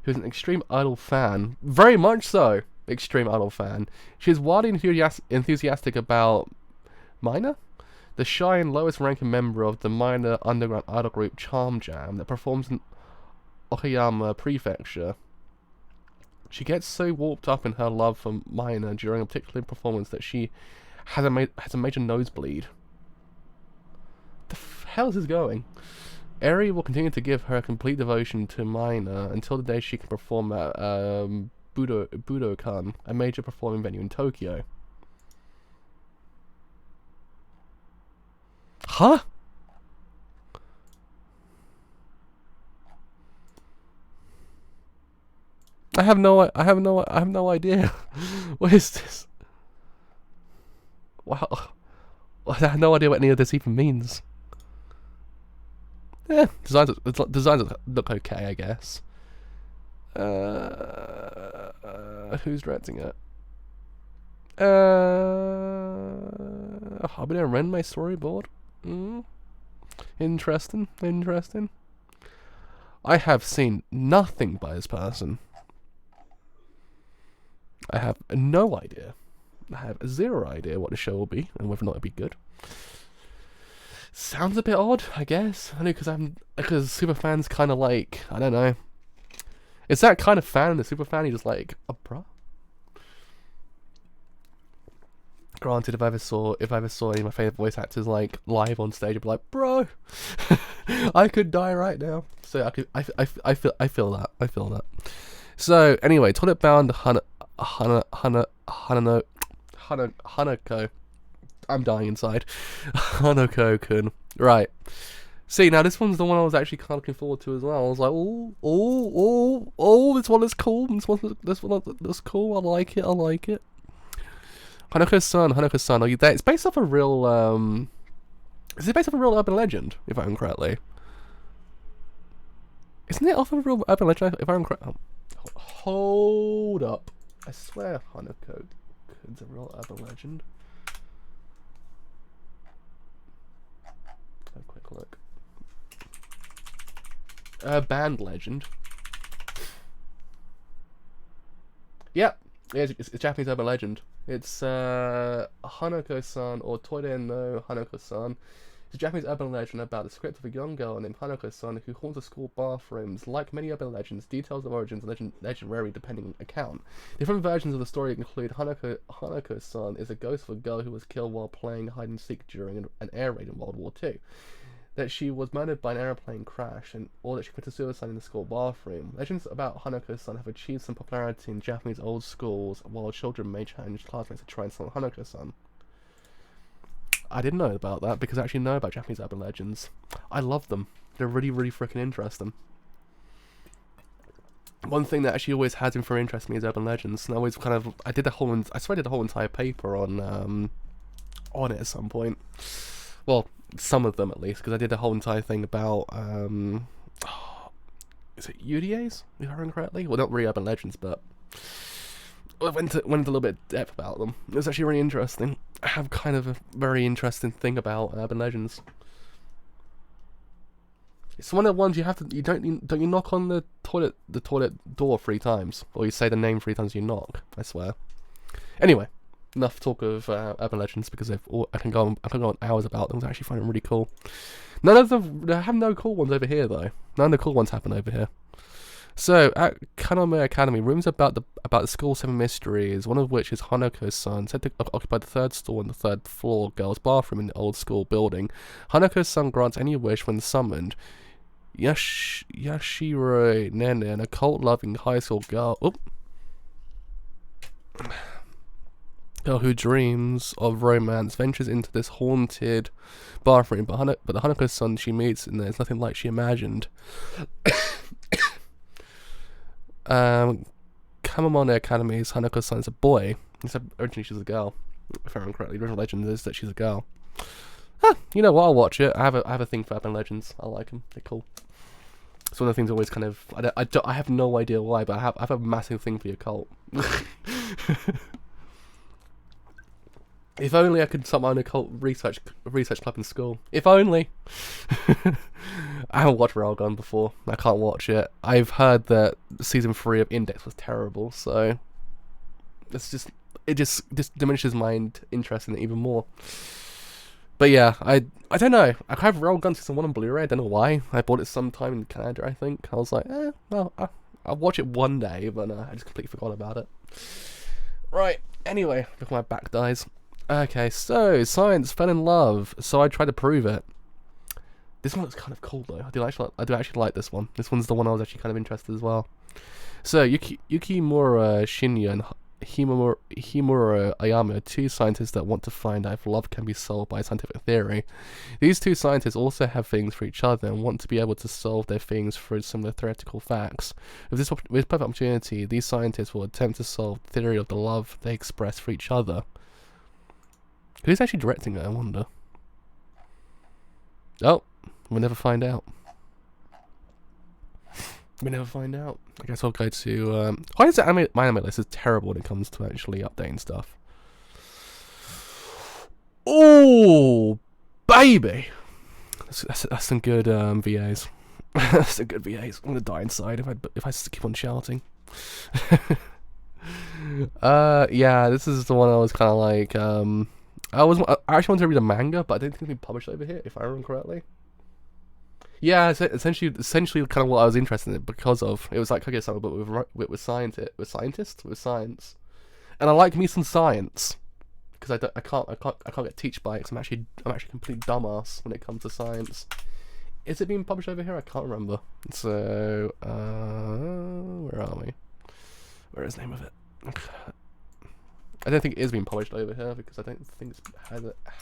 Speaker 1: who's an extreme idol fan. Very much so. Extreme idol fan. She is wildly enthusiastic about Minor, the shy and lowest ranking member of the minor underground idol group Charm Jam that performs in Okayama Prefecture. She gets so warped up in her love for Minor during a particular performance that she has a major nosebleed. The hell is this going? Eri will continue to give her complete devotion to Minor until the day she can perform at Budokan, a major performing venue in Tokyo. Huh? I have no idea. What is this? Wow. I have no idea what any of this even means. Yeah, designs look okay, I guess. Who's directing it? Habine Ren, my storyboard. Interesting. I have seen nothing by this person. I have no idea. I have zero idea what the show will be and whether or not it'll be good. Sounds a bit odd, I guess. I know because superfans kind of like, I don't know. It's that kind of fan, the superfan, you just like, oh, bruh. Granted, if I ever saw any of my favorite voice actors like live on stage, I'd be like, bro, I could die right now. So I feel that. So anyway, toilet bound Hanako. I'm dying inside. Hanako-kun. Right. See, now this one's the one I was actually kind of looking forward to as well. I was like, oh, this one is cool. This one looks cool. I like it. Hanako-san, are you there? It's based off a real, is it based off a real urban legend, if I remember correctly? Isn't it off of a real urban legend, if I remember correctly? Oh, hold up. I swear Hanako is a real urban legend. Have a quick look. Band legend. Yep, it's a Japanese urban legend. It's Hanako-san, or Toire no Hanako-san. It's a Japanese urban legend about the script of a young girl named Hanako-san who haunts the school bathrooms. Like many urban legends, details of origins and legend vary depending on account. Different versions of the story include Hanako-san is a ghost of a girl who was killed while playing hide-and-seek during an air raid in World War II. That she was murdered by an airplane crash, or that she committed suicide in the school bathroom. Legends about Hanako-san have achieved some popularity in Japanese old schools, while children may challenge classmates to try and summon Hanako-san. I didn't know about that, because I actually know about Japanese urban legends. I love them. They're really, really freaking interesting. One thing that actually always has been very interesting me is urban legends, and I always kind of, I swear I did a whole entire paper on it at some point. Well, some of them at least, because I did a whole entire thing about, is it UDAs, if I remember correctly? Well, not really urban legends, but I went into a little bit of depth about them. It was actually really interesting. I have kind of a very interesting thing about urban legends. It's one of the ones you have to, don't you knock on the toilet door 3 times, or you say the name 3 times you knock, I swear. Anyway, enough talk of urban legends, because I can go on hours about them. I actually find them really cool. None of them, I have no cool ones over here though. None of the cool ones happen over here. So at Kanome Academy, rooms about the school 7 mysteries, one of which is Hanako-san, said to occupy the 3rd floor and the 3rd floor girls' bathroom in the old school building. Hanako-san grants any wish when summoned. Yashiro Nene, an occult-loving high school girl. Girl who dreams of romance ventures into this haunted bathroom, but the Hanako-san she meets in there is nothing like she imagined. Kamamone Academy's Hanako-san is a boy. Originally she's a girl, if I remember correctly. The original legend is that she's a girl. You know what? I'll watch it. I have a thing for urban legends. I like them. They're cool. It's one of the things always kind of. I have no idea why, but I have a massive thing for the occult. If only I could start my own occult research club in school. If only. I haven't watched Railgun before. I can't watch it. I've heard that season 3 of Index was terrible, so it just diminishes my interest in it even more. But yeah, I don't know. I have Railgun season 1 on Blu-ray. I don't know why. I bought it sometime in Canada, I think. I was like, well, I'll watch it one day, but I just completely forgot about it. Right. Anyway, before my back dies. Okay, so science fell in love. So I tried to prove it. This one looks kind of cool though. I do actually like this one. This one's the one I was actually kind of interested as well. So Yukimura Shinya and Himura Ayama are 2 scientists that want to find out if love can be solved by scientific theory. These 2 scientists also have feelings for each other and want to be able to solve their feelings through similar theoretical facts. With perfect opportunity, these scientists will attempt to solve the theory of the love they express for each other. Who's actually directing it, I wonder? Oh, we'll never find out. We never find out. I guess I'll go to. Why is it my anime list is terrible when it comes to actually updating stuff? Oh, baby! That's some good VAs. That's some good VAs. I'm gonna die inside if I keep on shouting. Yeah, this is the one I was kind of like. I actually wanted to read a manga, but I didn't think it'd be published over here, if I remember correctly. Yeah, essentially, kind of what I was interested in it because of. It was like Kage-sama, but with science, and I like me some science because I can't get teached by it. Cause I'm actually a complete dumbass when it comes to science. Is it being published over here? I can't remember. So, where are we? Where is the name of it? I don't think it is being published over here because I don't think it's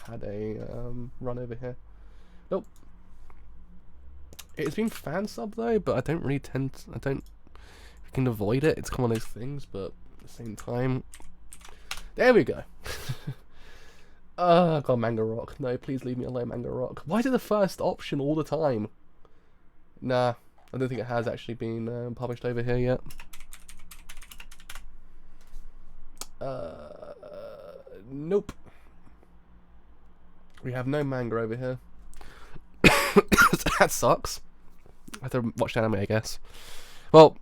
Speaker 1: had a run over here. Nope. It's been fan sub though, but I don't really if you can avoid it, it's kind of one of those things, but at the same time, There we go. God, Manga Rock. No, please leave me alone, Manga Rock. Why is it the first option all the time? Nah, I don't think it has actually been published over here yet. Nope. We have no manga over here. That sucks. I have to watch anime, I guess. Well,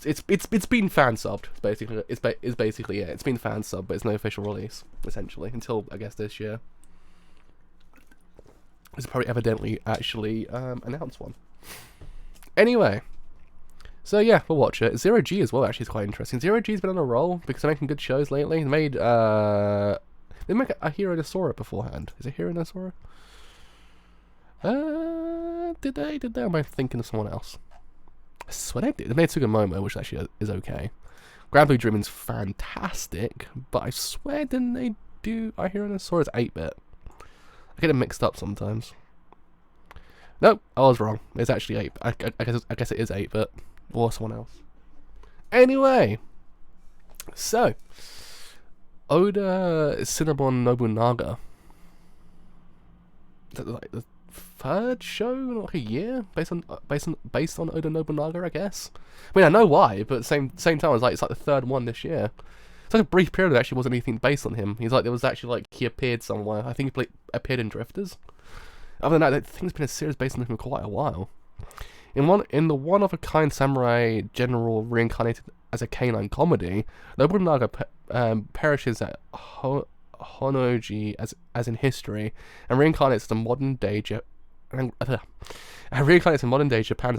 Speaker 1: it's been fan subbed. It's basically yeah. It's been fan subbed, but it's no official release essentially until I guess this year. It's probably evidently actually announced one. Anyway, so yeah, we'll watch it. Zero G as well actually is quite interesting. Zero G's been on a roll because they're making good shows lately. They made they make a Hero Nosora beforehand. Is it Hero Nosora? Did they? Or am I thinking of someone else? I swear they did. They made Tsugamomo, which actually is okay. Grand Blue Dreaming's fantastic, but I swear didn't they do I Hero Nosora? It's 8-bit. I get them mixed up sometimes. Nope, I was wrong. It's actually 8. I guess it is 8-bit or someone else. Anyway, so Oda Cinnamon Nobunaga. Is that like the third show in like a year based on Oda Nobunaga, I guess. I mean, I know why, but at the same time, it's like the third one this year. It's like a brief period. There actually wasn't anything based on him. He's like there was actually like he appeared somewhere. I think he appeared in Drifters. Other than that, I think there's been a series based on him for quite a while. In the one-of-a-kind samurai general reincarnated as a canine comedy, Nobunaga perishes at Honnoji as in history, and reincarnates as a modern day Japan as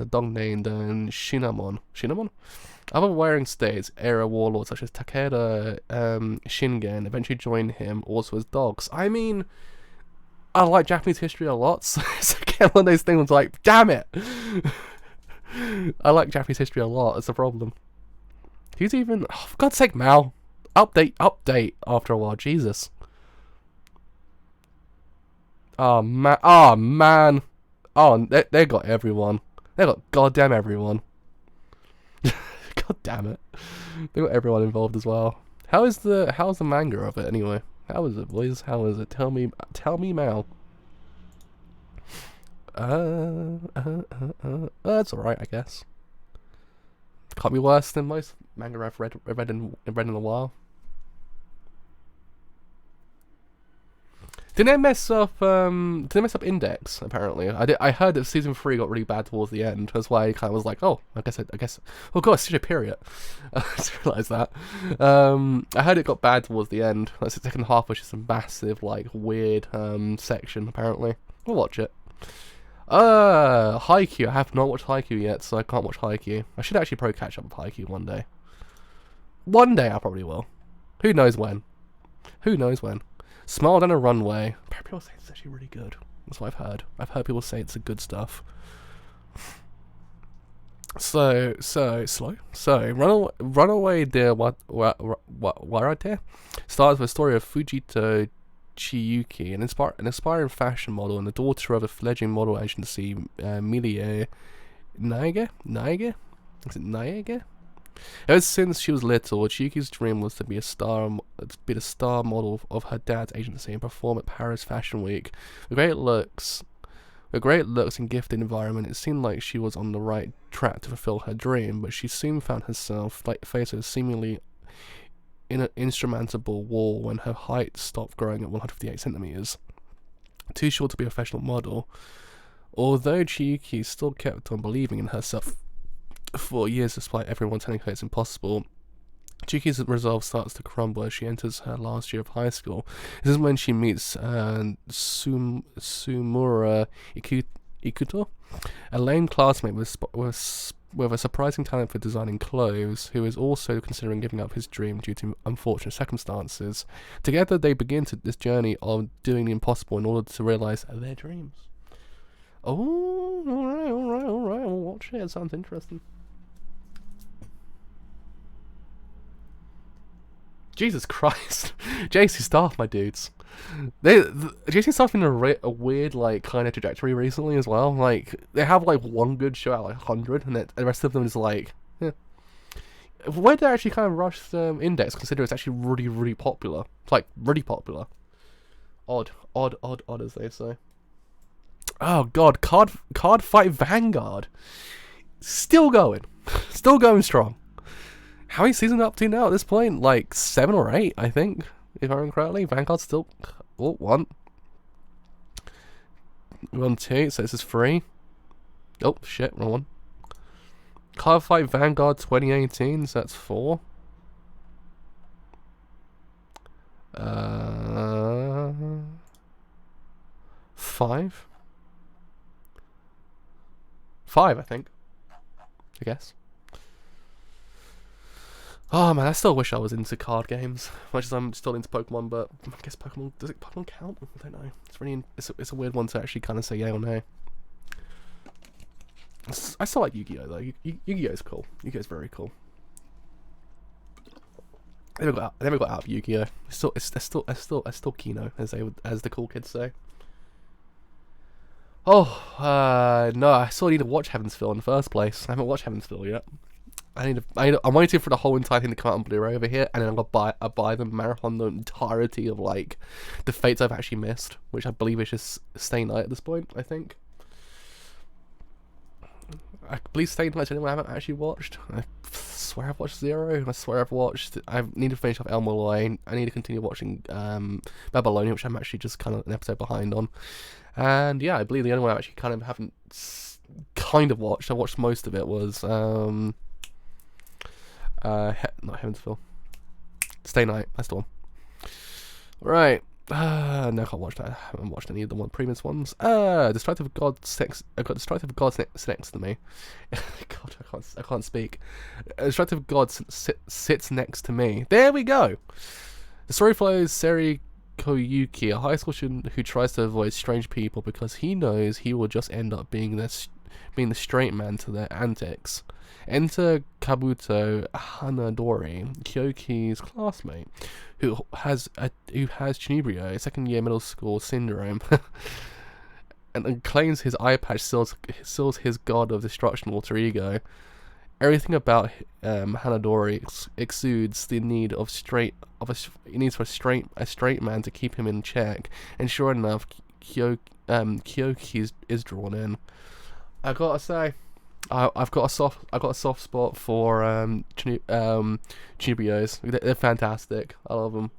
Speaker 1: a dog named Shinamon. Shinamon? Other Warring States era warlords such as Takeda Shingen eventually join him, also as dogs. I mean, I like Japanese history a lot, so it's again one of those things like, damn it! I like Japanese history a lot, it's a problem. Who's even... Oh, for God's sake, Mal! Update after a while, Jesus. Oh, man. Oh, they got everyone. They got goddamn everyone. God damn it. They got everyone involved as well. How's the manga of it anyway? How is it, boys? How is it? Tell me, Mal. That's alright, I guess. Can't be worse than most manga I've read in a while. Didn't they mess up Index? Apparently, I heard that season 3 got really bad towards the end. That's why I kind of was like, oh, I guess. Oh god, it's such a period. I just realised that. I heard it got bad towards the end. Like the second half was just a massive, like, weird section. Apparently, we'll watch it. Haikyuu. I have not watched Haikyuu yet, so I can't watch Haikyuu. I should actually probably catch up with Haikyuu one day. One day I probably will. Who knows when? Who knows when? Smile Down a Runway. People say it's actually really good. That's what I've heard. I've heard people say it's the good stuff. So Runaway de Warate starts with a story of Fujito Chiyuki, an aspiring fashion model and the daughter of a fledgling model agency, Milie Naige? Is it Naige? Ever since she was little, Chiyuki's dream was to be the star model of her dad's agency and perform at Paris Fashion Week. With great looks and gifted environment, it seemed like she was on the right track to fulfill her dream, but she soon found herself faced with a seemingly insurmountable wall when her height stopped growing at 158 centimeters. Too short to be a professional model. Although Chiyuki still kept on believing in herself for years despite everyone telling her it's impossible, Chiyuki's resolve starts to crumble as she enters her last year of high school. This is when she meets Sumura Ikuto, a lame classmate with a surprising talent for designing clothes, who is also considering giving up his dream due to unfortunate circumstances. Together they begin this journey of doing the impossible in order to realise their dreams. Oh, alright, we'll watch it. It sounds interesting. Jesus Christ. JC Staff, my dudes. JC Staff's been a weird, like, kind of trajectory recently as well. Like, they have, like, one good show out of, like, 100, and the rest of them is, like, Where did I actually kind of rush the index, considering it's actually really, really popular? Like, really popular. Odd, as they say. Oh god, card fight Vanguard. Still going. Still going strong. How many seasons up to now at this point? Like 7 or 8, I think. If I remember correctly. Vanguard's still... Oh, 1. We're on 2, so this is 3. Oh, shit, wrong one. Card fight Vanguard 2018, so that's 4. 5. 5, I think. I guess. Oh man, I still wish I was into card games. Much as I'm still into Pokemon, but I guess Pokemon... Does Pokemon count? I don't know. It's really... It's a weird one to actually kind of say yeah or no. I still like Yu-Gi-Oh though. Yu-Gi-Oh's cool. Yu-Gi-Oh's very cool. I never got out of Yu-Gi-Oh. It's still Kino, as the cool kids say. Oh, no, I still need to watch Heavensville in the first place. I haven't watched Heavensville yet. I'm waiting for the whole entire thing to come out on Blu-ray over here, and then I'll buy the marathon the entirety of like the fates I've actually missed, which I believe is just Stay Night at this point. I think. I believe Stay Night's the only one I haven't actually watched. I swear I've watched Zero. I swear I've watched... I need to finish off El Malloy. I need to continue watching Babylonia, which I'm actually just kind of an episode behind on. And yeah, I believe the only one I actually kind of haven't kind of watched, I watched most of it, was... not Heavensville. Stay Night, that's the one. Right. No, I can't watch that. I haven't watched any of the previous ones. Destructive Gods next. I've got Destructive Gods next to me. God, I can't speak. Destructive Gods sits next to me. There we go. The story follows Seri Koyuki, a high school student who tries to avoid strange people because he knows he will just end up being the straight man to their antics. Enter Kabuto Hanadori, Kyoki's classmate, who has Chinibrio, second year middle school syndrome, and claims his eye patch seals his god of destruction alter ego. Everything about Hanadori exudes the need for a straight man to keep him in check, and sure enough, Kyoki is drawn in. I gotta say, I've got a soft spot for Chinibrios. They're fantastic. I love them.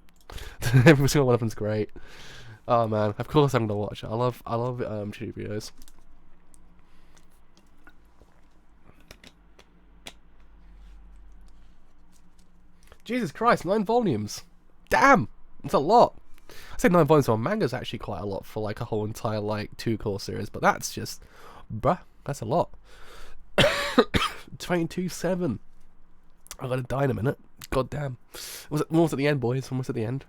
Speaker 1: Every single one of them's great. Oh man, of course I'm gonna watch it. I love Chinibrios. Jesus Christ, 9 volumes. Damn, it's a lot. I say 9 volumes on manga's actually quite a lot for like a whole entire like 2 course series, but that's just, bruh, that's a lot. 22/7. I'm gonna die in a minute. God damn. Almost at the end, boys. Almost at the end.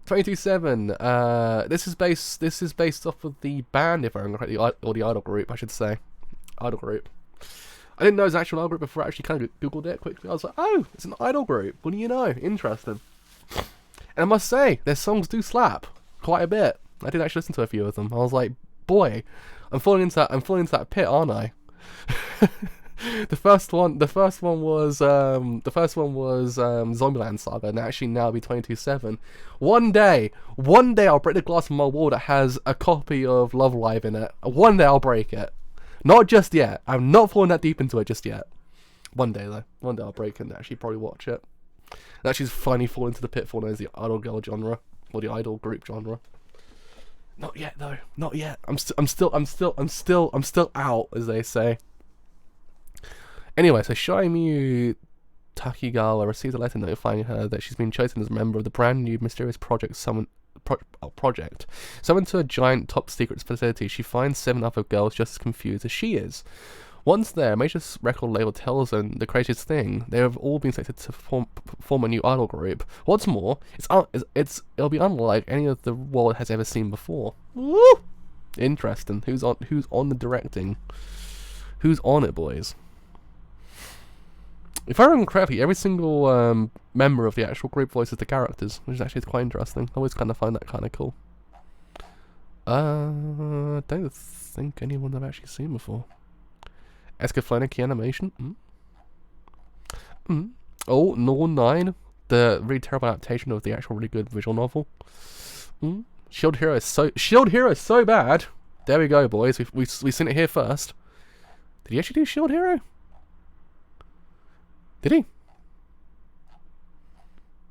Speaker 1: 22/7. This is based off of the band, if I remember correctly, or the idol group, I should say. Idol group. I didn't know it was an actual idol group before I actually kind of googled it quickly. I was like, oh, it's an idol group. What do you know? Interesting. And I must say, their songs do slap quite a bit. I did actually listen to a few of them. I was like, boy, I'm falling into that pit, aren't I? The first one was Zombieland Saga, and actually now it'll be 22/7. One day I'll break the glass on my wall that has a copy of Love Live in it. One day I'll break it. Not just yet. I'm not falling that deep into it just yet. One day though. One day I'll break it and actually probably watch it. And actually finally fall into the pitfall known as the idol girl genre, or the idol group genre. Not yet though. Not yet. I'm still out, as they say. Anyway, so Shaimu Takigawa receives a letter notifying her that she's been chosen as a member of the brand new mysterious project summoned to a giant top secret facility. She finds 7 other girls just as confused as she is. Once there, a major record label tells them the craziest thing: they have all been selected to form a new idol group. What's more, it'll be unlike any of the world has ever seen before. Woo! Interesting. Who's on the directing? Who's on it, boys? If I remember correctly, every single member of the actual group voices the characters, which is actually quite interesting. I always kind of find that kind of cool. I don't think anyone I've actually seen before. Escaflowne key animation. Mm. Oh, Norn 9, the really terrible adaptation of the actual really good visual novel. Mm. Shield Hero is so bad. There we go, boys. We've seen it here first. Did he actually do Shield Hero? Did he?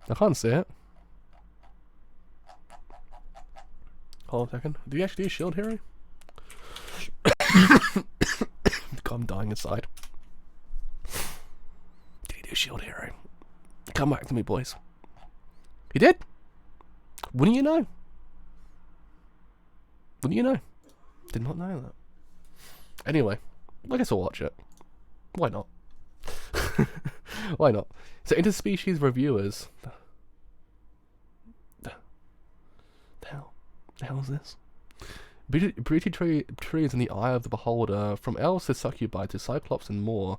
Speaker 1: I can't see it. Hold on a second. Did he actually do Shield Hero? God, I'm dying inside. Did he do Shield Hero? Come back to me, boys. He did? Wouldn't you know? Wouldn't you know? Did not know that. Anyway, I guess I'll watch it. Why not? Why not? So, interspecies reviewers. The hell is this? Beauty trees in the eye of the beholder, from elves to succubi to cyclops and more.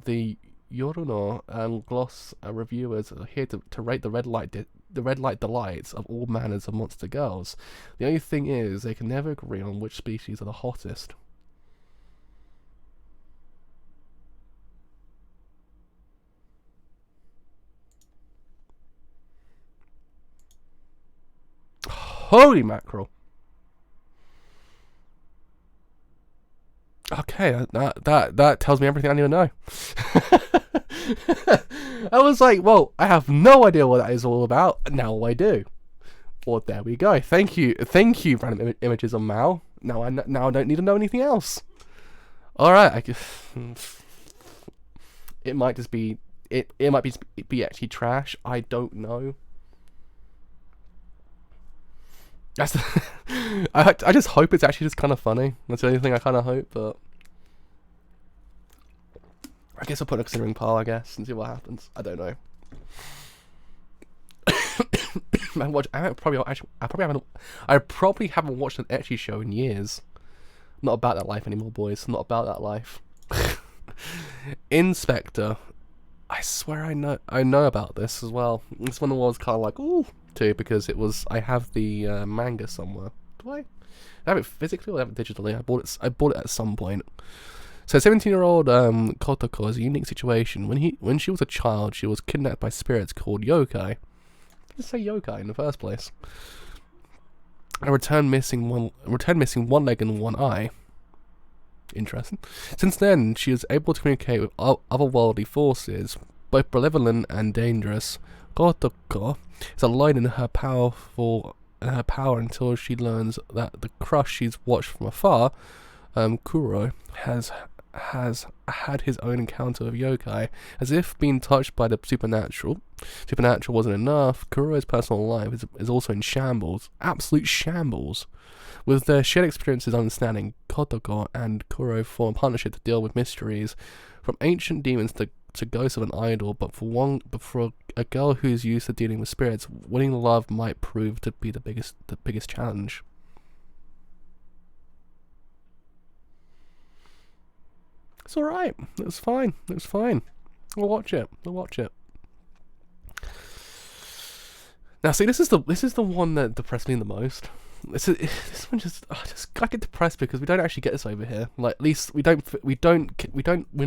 Speaker 1: The Yoruno and Gloss reviewers are here to rate the red light delights of all manners of monster girls. The only thing is, they can never agree on which species are the hottest. Holy mackerel! Okay, that tells me everything I need to know. I was like, well, I have no idea what that is all about. Now I do. Well, there we go. Thank you, random images on Mal. Now I don't need to know anything else. All right, I guess it might just be it might be actually trash. I don't know. That's I just hope it's actually just kind of funny. That's the only thing I kind of hope, but I guess I'll put a considering pile, I guess, and see what happens. I don't know. I probably haven't watched an ecchi show in years. Not about that life anymore, boys. Not about that life. Inspector. I swear I know about this as well. This one was kind of like, ooh, too, because I have the manga somewhere. Do I have it physically or have it digitally? I bought it at some point. So 17-year-old Kotoko is a unique situation. When she was a child, she was kidnapped by spirits called yokai. Let's say yokai in the first place. And returned missing one leg and one eye. Interesting. Since then, she is able to communicate with otherworldly forces, both benevolent and dangerous. Kotoko is alone in her power until she learns that the crush she's watched from afar, Kuro, has had his own encounter with yokai. As if being touched by the supernatural wasn't enough, Kuro's personal life is also in shambles. Absolute shambles. With their shared experiences and understanding, Kotoko and Kuro form a partnership to deal with mysteries, from ancient demons to ghosts of an idol. But for a girl who's used to dealing with spirits, winning love might prove to be the biggest challenge. It's alright. It was fine. We'll watch it. Now, see, this is the one that depressed me the most. This one I get depressed because we don't actually get this over here. Like, at least we're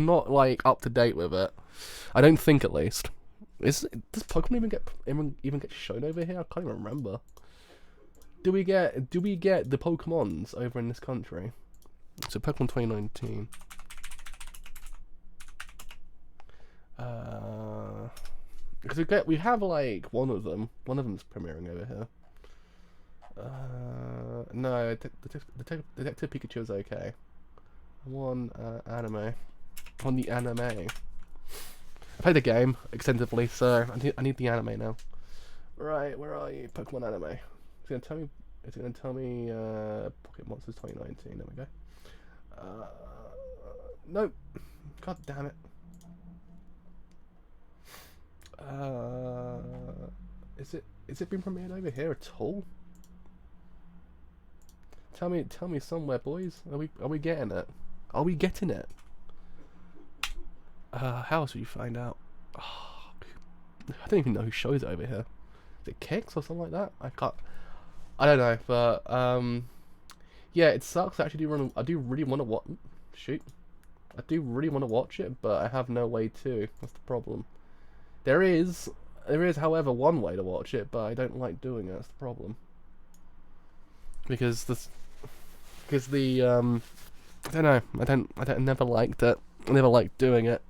Speaker 1: not like up to date with it. I don't think, at least. Does Pokemon even get shown over here? I can't even remember. Do we get the Pokemons over in this country? So Pokemon 2019. Because we have like one of them's premiering over here. No, Detective Pikachu is okay. On the anime. I played the game extensively, so I need the anime now. Right, where are you? Pokemon anime. It's gonna tell me Pocket Monsters 2019. There we go. Nope. God damn it. Is it been premiered over here at all? Tell me somewhere, boys. Are we getting it? Are we getting it? How else will you find out? Oh, I don't even know who shows it over here. Is it Kicks or something like that? I don't know, but yeah, it sucks. I do really want to watch. Shoot, I do really want to watch it, but I have no way to. That's the problem. There is, however, one way to watch it, but I don't like doing it. That's the problem. Because I don't know. I never liked it. I never liked doing it.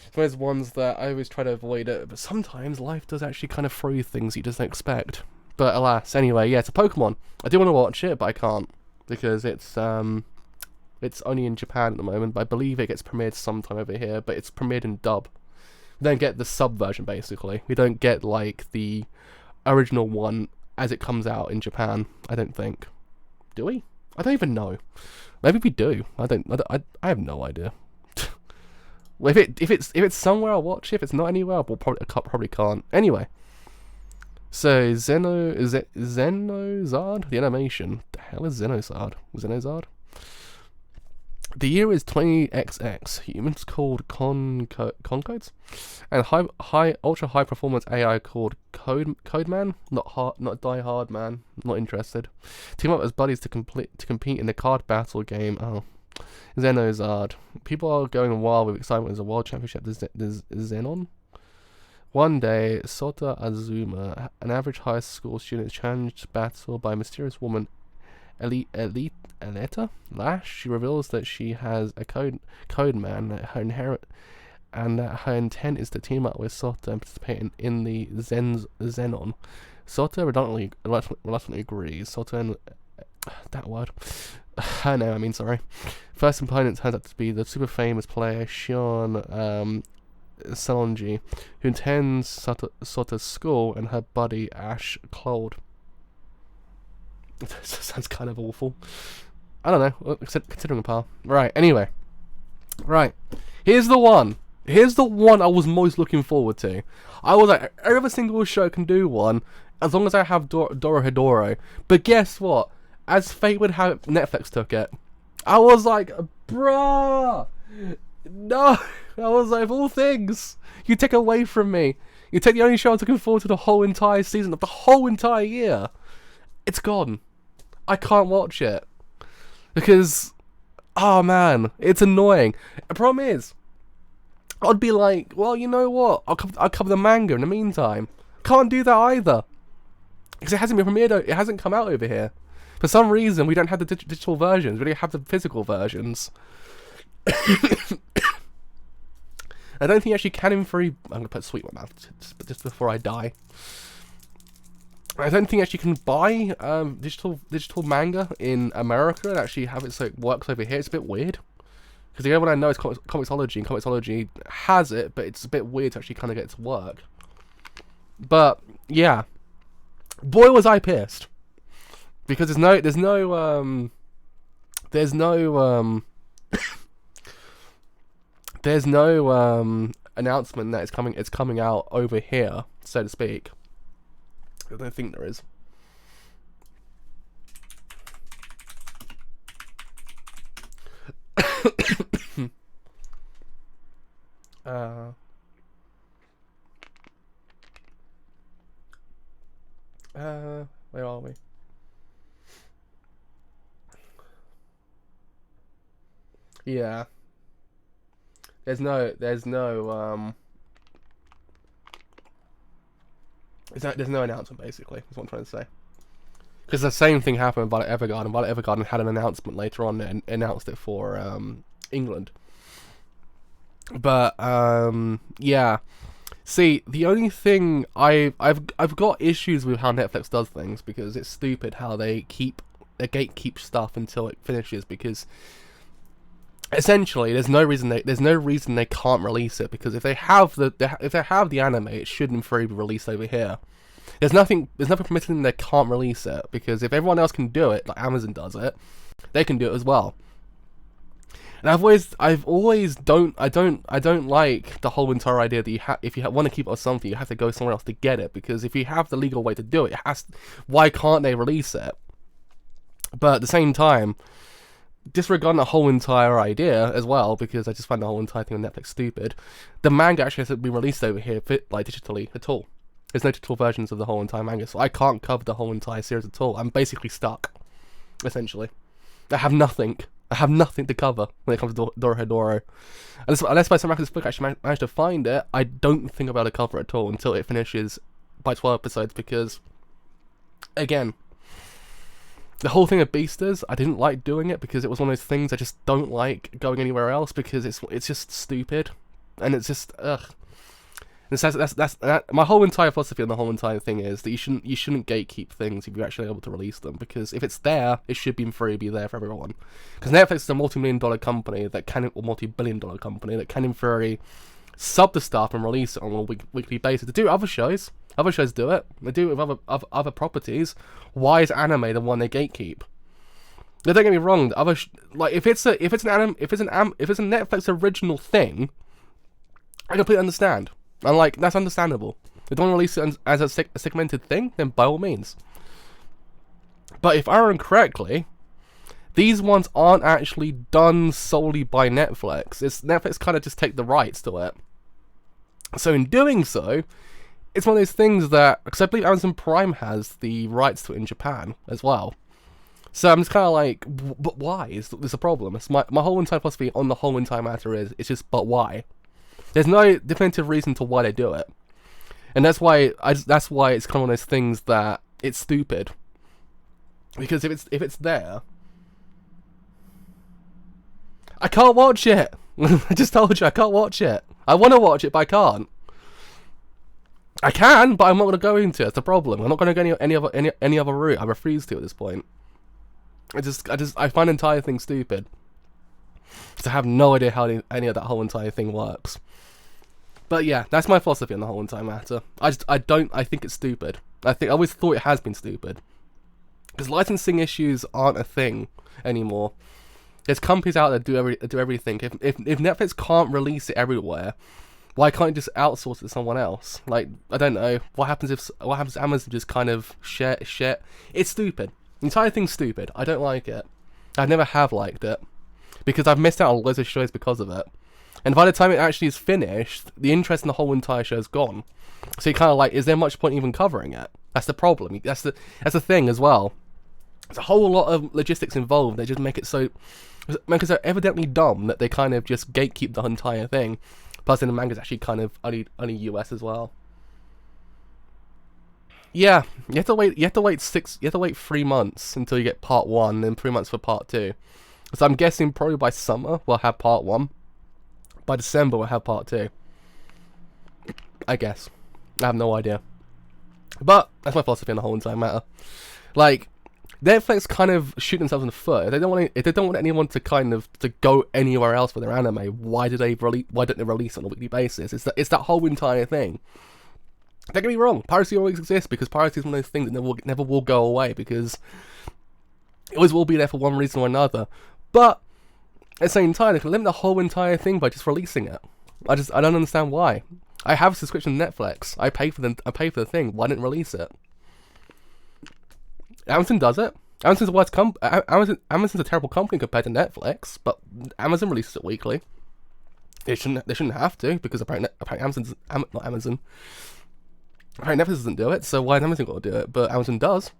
Speaker 1: It's one of those ones that I always try to avoid it, but sometimes life does actually kind of throw you things you just don't expect. But alas, anyway, yeah, it's a Pokemon. I do want to watch it, but I can't because it's only in Japan at the moment. But I believe it gets premiered sometime over here, but it's premiered in dub. We don't get the sub version basically. We don't get like the original one as it comes out in Japan. I don't think. Do we? I don't even know. Maybe we do. I have no idea. Well, if it's somewhere, I'll watch it. If it's not anywhere, I probably can't. Anyway, so Xenozard, the animation. The hell is Xenozard? The year is 20XX. Humans called Concodes, and ultra high performance AI called Codeman. Not Die Hard Man. Not interested. Team up as buddies to compete in the card battle game. Oh, Xenozard. People are going wild with excitement as a world championship. There's Xenon. One day, Sota Azuma, an average high school student, is challenged battle by a mysterious woman, Eleta Lash. She reveals that she has a code man, that her intent is to team up with Sota and participate in the Xenon. Sota reluctantly agrees. Sota and that word. Her name, I mean, sorry. First opponent turns out to be the super famous player Shion Salonji, who attends Sota's school, and her buddy Ash Claude. Sounds kind of awful. I don't know, considering a par. Right, anyway. Right. Here's the one I was most looking forward to. I was like, every single show can do one, as long as I have Dorohedoro. But guess what? As fate would have it, Netflix took it. I was like, bruh! No! I was like, of all things, you take away from me. You take the only show I was looking forward to the whole entire season of the whole entire year. It's gone. I can't watch it. Because, oh man, it's annoying. The problem is, I'd be like, well, you know what? I'll cover the manga in the meantime. Can't do that either. Because it hasn't been premiered, it hasn't come out over here. For some reason, we don't have the digital versions. We don't have the physical versions. I don't think you actually can in free. I'm going to put sweet in my mouth just before I die. I don't think actually you can buy digital manga in America and actually have it so it works over here. It's a bit weird. Because the only one I know is Comixology, and Comixology has it, but it's a bit weird to actually kind of get it to work. But, yeah. Boy, was I pissed. Because there's no announcement that it's coming out over here, so to speak. I don't think there is. Where are we? Yeah. There's no announcement, basically, is what I'm trying to say. Because the same thing happened with Violet Evergarden. Violet Evergarden had an announcement later on and announced it for England. But yeah. See, the only thing I've got issues with how Netflix does things, because it's stupid how they gatekeep stuff until it finishes, because essentially there's no reason they can't release it, because if they have the anime, it should in theory be released over here. There's nothing permitting they can't release it, because if everyone else can do it, like Amazon does it, they can do it as well. And I don't like the whole entire idea that if you want to keep it or something, you have to go somewhere else to get it, because if you have the legal way to do it, why can't they release it? But at the same time, disregarding the whole entire idea as well, because I just find the whole entire thing on Netflix stupid, the manga actually hasn't been released over here like digitally at all. There's no digital versions of the whole entire manga, so I can't cover the whole entire series at all. I'm basically stuck, essentially. I have nothing. I have nothing to cover when it comes to Dorohedoro. Unless by some miraculous book I actually manage to find it, I don't think I'll be able to cover it at all until it finishes by 12 episodes, because, again, the whole thing of Beasters, I didn't like doing it because it was one of those things I just don't like going anywhere else, because it's just stupid, and it's just, ugh. My whole entire philosophy on the whole entire thing is that you shouldn't gatekeep things if you're actually able to release them, because if it's there, it should be free, be there for everyone. Because Netflix is a multi-million-dollar company that can, or multi-billion-dollar company that can, in theory, sub the stuff and release it on a weekly basis. To do other shows do it. They do it with other properties. Why is anime the one they gatekeep? Now, don't get me wrong. If it's a Netflix original thing, I completely understand. And, like, that's understandable. If they don't want to release it as a segmented thing, then by all means. But if I remember correctly, these ones aren't actually done solely by Netflix. Netflix kind of just take the rights to it. So in doing so, it's one of those things that, because I believe Amazon Prime has the rights to it in Japan as well. So I'm just kind of like, but why? Is this a problem? It's my whole entire philosophy on the whole entire matter is, it's just, but why? There's no definitive reason to why they do it, and that's why it's kind of one of those things that it's stupid. Because if it's there, I can't watch it. I just told you I can't watch it. I want to watch it, but I can't. I can, but I'm not going to go into it. That's the problem. I'm not going to go any other route. I refuse to at this point. I find the entire thing stupid. Because I have no idea how any of that whole entire thing works. But yeah, that's my philosophy on the whole entire matter. I think it's stupid. I always thought it has been stupid. Because licensing issues aren't a thing anymore. There's companies out there that do everything. If Netflix can't release it everywhere, why can't you just outsource it to someone else? Like, I don't know. What happens if Amazon just kind of share? It's stupid. The entire thing's stupid. I don't like it. I never have liked it. Because I've missed out on loads of shows because of it. And by the time it actually is finished, the interest in the whole entire show is gone. So you're kind of like, is there much point even covering it? That's the problem. That's the thing as well. There's a whole lot of logistics involved. They just make it so evidently dumb that they kind of just gatekeep the entire thing. Plus, then the manga's actually kind of only US as well. Yeah, you have to wait 3 months until you get part 1, then 3 months for part 2. So I'm guessing probably by summer we'll have part 1. By December we'll have part 2. I guess. I have no idea. But that's my philosophy on the whole entire matter. Like, Netflix kind of shoot themselves in the foot. If they don't want anyone to kind of to go anywhere else with their anime, why don't they release it on a weekly basis? It's that whole entire thing. Don't get me wrong, piracy always exists, because piracy is one of those things that never will go away, because it always will be there for one reason or another. But at the same time, they can limit the whole entire thing by just releasing it. I don't understand why. I have a subscription to Netflix. I pay for the thing. Why didn't release it? Amazon does it. Amazon's a terrible company compared to Netflix, but Amazon releases it weekly. They shouldn't have to, because apparently Netflix doesn't do it, so why has Amazon got to do it? But Amazon does.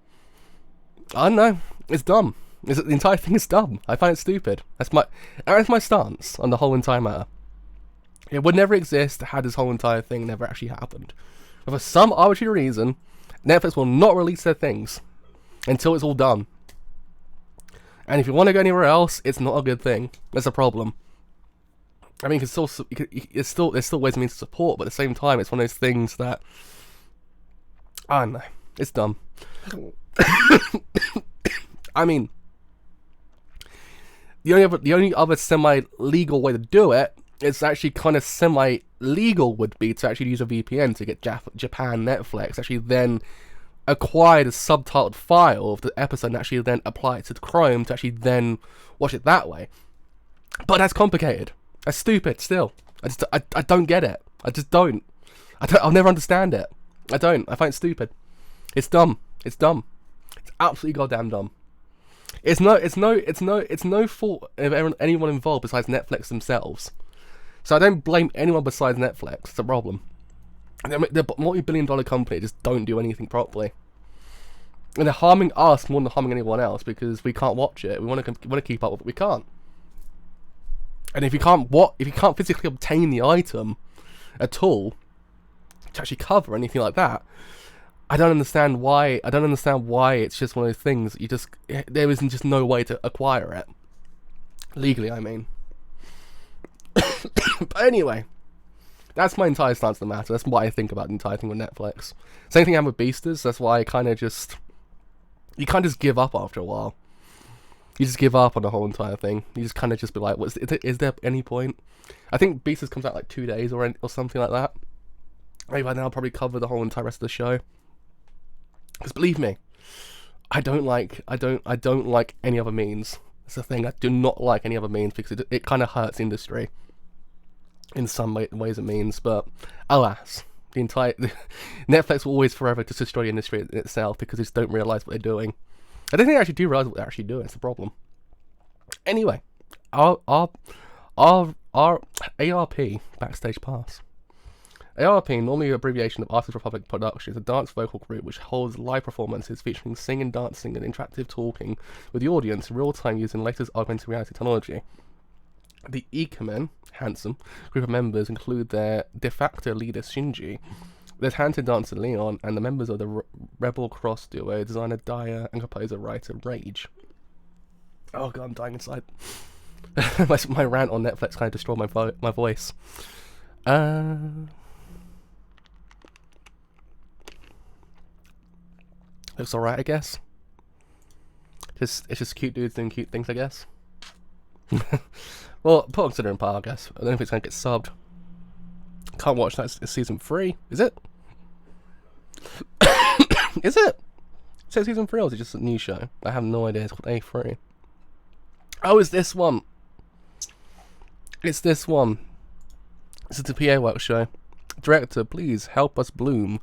Speaker 1: I don't know. It's dumb. The entire thing is dumb. I find it stupid. That's my stance on the whole entire matter. It would never exist had this whole entire thing never actually happened. But for some arbitrary reason, Netflix will not release their things until it's all done. And if you want to go anywhere else, it's not a good thing. That's a problem. I mean, there's still ways and means to support, but at the same time, it's one of those things that, I don't know, it's dumb. I mean, the only other semi-legal way to do it, it's actually kind of semi-legal, would be to actually use a VPN to get Japan Netflix, actually then acquire the subtitled file of the episode and actually then apply it to Chrome to actually then watch it that way. But that's complicated. That's stupid still. I don't get it. I just don't. I'll never understand it. I don't. I find it stupid. It's dumb. It's dumb. It's absolutely goddamn dumb. It's no fault of anyone involved besides Netflix themselves. So I don't blame anyone besides Netflix. It's a problem. The multi-billion-dollar company just don't do anything properly, and they're harming us more than harming anyone else, because we can't watch it. We want to keep up with it. We can't. And if you can't physically obtain the item at all to actually cover anything like that, I don't understand why it's just one of those things there isn't just no way to acquire it legally, I mean. But anyway, that's my entire stance on the matter. That's what I think about the entire thing with Netflix. Same thing happened with Beasters. That's why you can't just give up after a while. You just give up on the whole entire thing. You just kind of just be like, is there any point? I think Beasters comes out like 2 days or something like that. Maybe by now I'll probably cover the whole entire rest of the show. Because believe me, I don't like any other means. It's the thing. I do not like any other means because it kind of hurts the industry in some ways and means. But alas, Netflix will always forever just destroy the industry in itself because they just don't realize what they're doing. I don't think they actually do realize what they're actually doing. It's the problem. Anyway, our ARP backstage pass. ARP, normally an abbreviation of Artist Republic Productions, is a dance vocal group which holds live performances featuring singing, dancing, and interactive talking with the audience in real time using latest augmented reality technology. The Ikemen, handsome, group of members include their de facto leader Shinji, their talented dancer Leon, and the members of the Rebel Cross duo, designer Daya and composer-writer Rage. Oh god, I'm dying inside. my rant on Netflix kind of destroyed my voice. Looks alright, I guess. It's just cute dudes doing cute things, I guess. Well, put considering part, I guess. I don't know if it's gonna get subbed. Can't watch that. It's season 3, is it? Is it? Is it season 3 or is it just a new show? I have no idea. It's called A3. Oh, it's this one. It's this one. This is the PA Work show. Director, please help us bloom.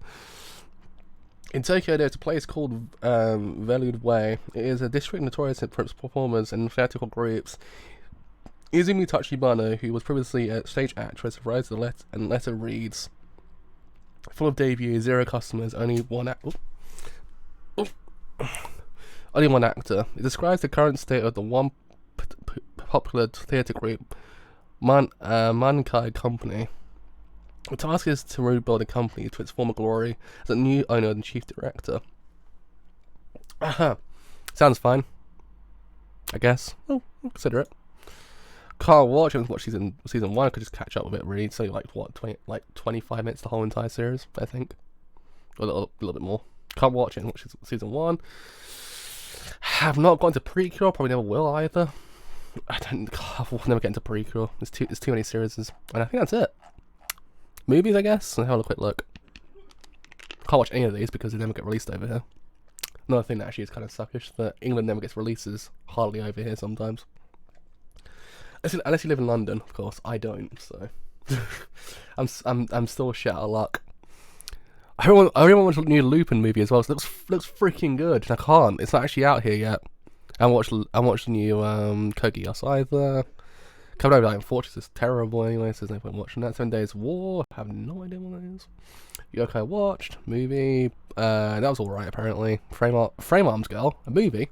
Speaker 1: In Tokyo, there's a place called Velude Way. It is a district notorious for its performers and theatrical groups. Izumi Tachibana, who was previously a stage actress, writes the letter reads, full of debuts, 0 customers, only one actor. It describes the current state of the one popular theatre group, Mankai Company. The task is to rebuild the company to its former glory as a new owner and chief director. Sounds fine, I guess. Well, I'll consider it. Can't watch. I haven't watched season 1. I could just catch up with it. Really, it's only like 25 minutes the whole entire series, I think, or a little bit more. Can't watch it. Watch season 1. Have not gone to Precure. Probably never will either. I'll never get into Precure. There's too many series, and I think that's it. Movies, I guess. I'll have a quick look. Can't watch any of these because they never get released over here. Another thing that actually is kind of suckish, that England never gets releases hardly over here sometimes. Unless you live in London, of course. I don't, so I'm still shit out of luck. I really want to watch a new Lupin movie as well. So it looks freaking good. And I can't. It's not actually out here yet. I watched the new Kogi either. Coming over like Fortress is terrible anyway, so there's no point watching that. 7 Days of War, I have no idea what that is. Yokai watched, movie, that was alright apparently. Frame Arms Girl, a movie.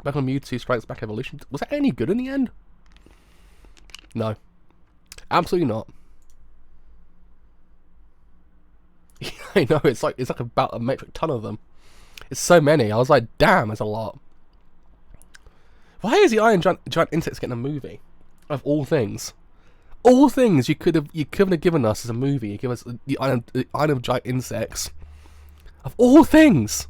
Speaker 1: Back on Mewtwo Strikes Back Evolution. Was that any good in the end? No. Absolutely not. I know, it's like about a metric ton of them. It's so many, I was like, damn, that's a lot. Why is the Iron Giant Insects getting a movie? Of all things you could have given us as a movie. You give us the Island of Giant Insects. Of all things.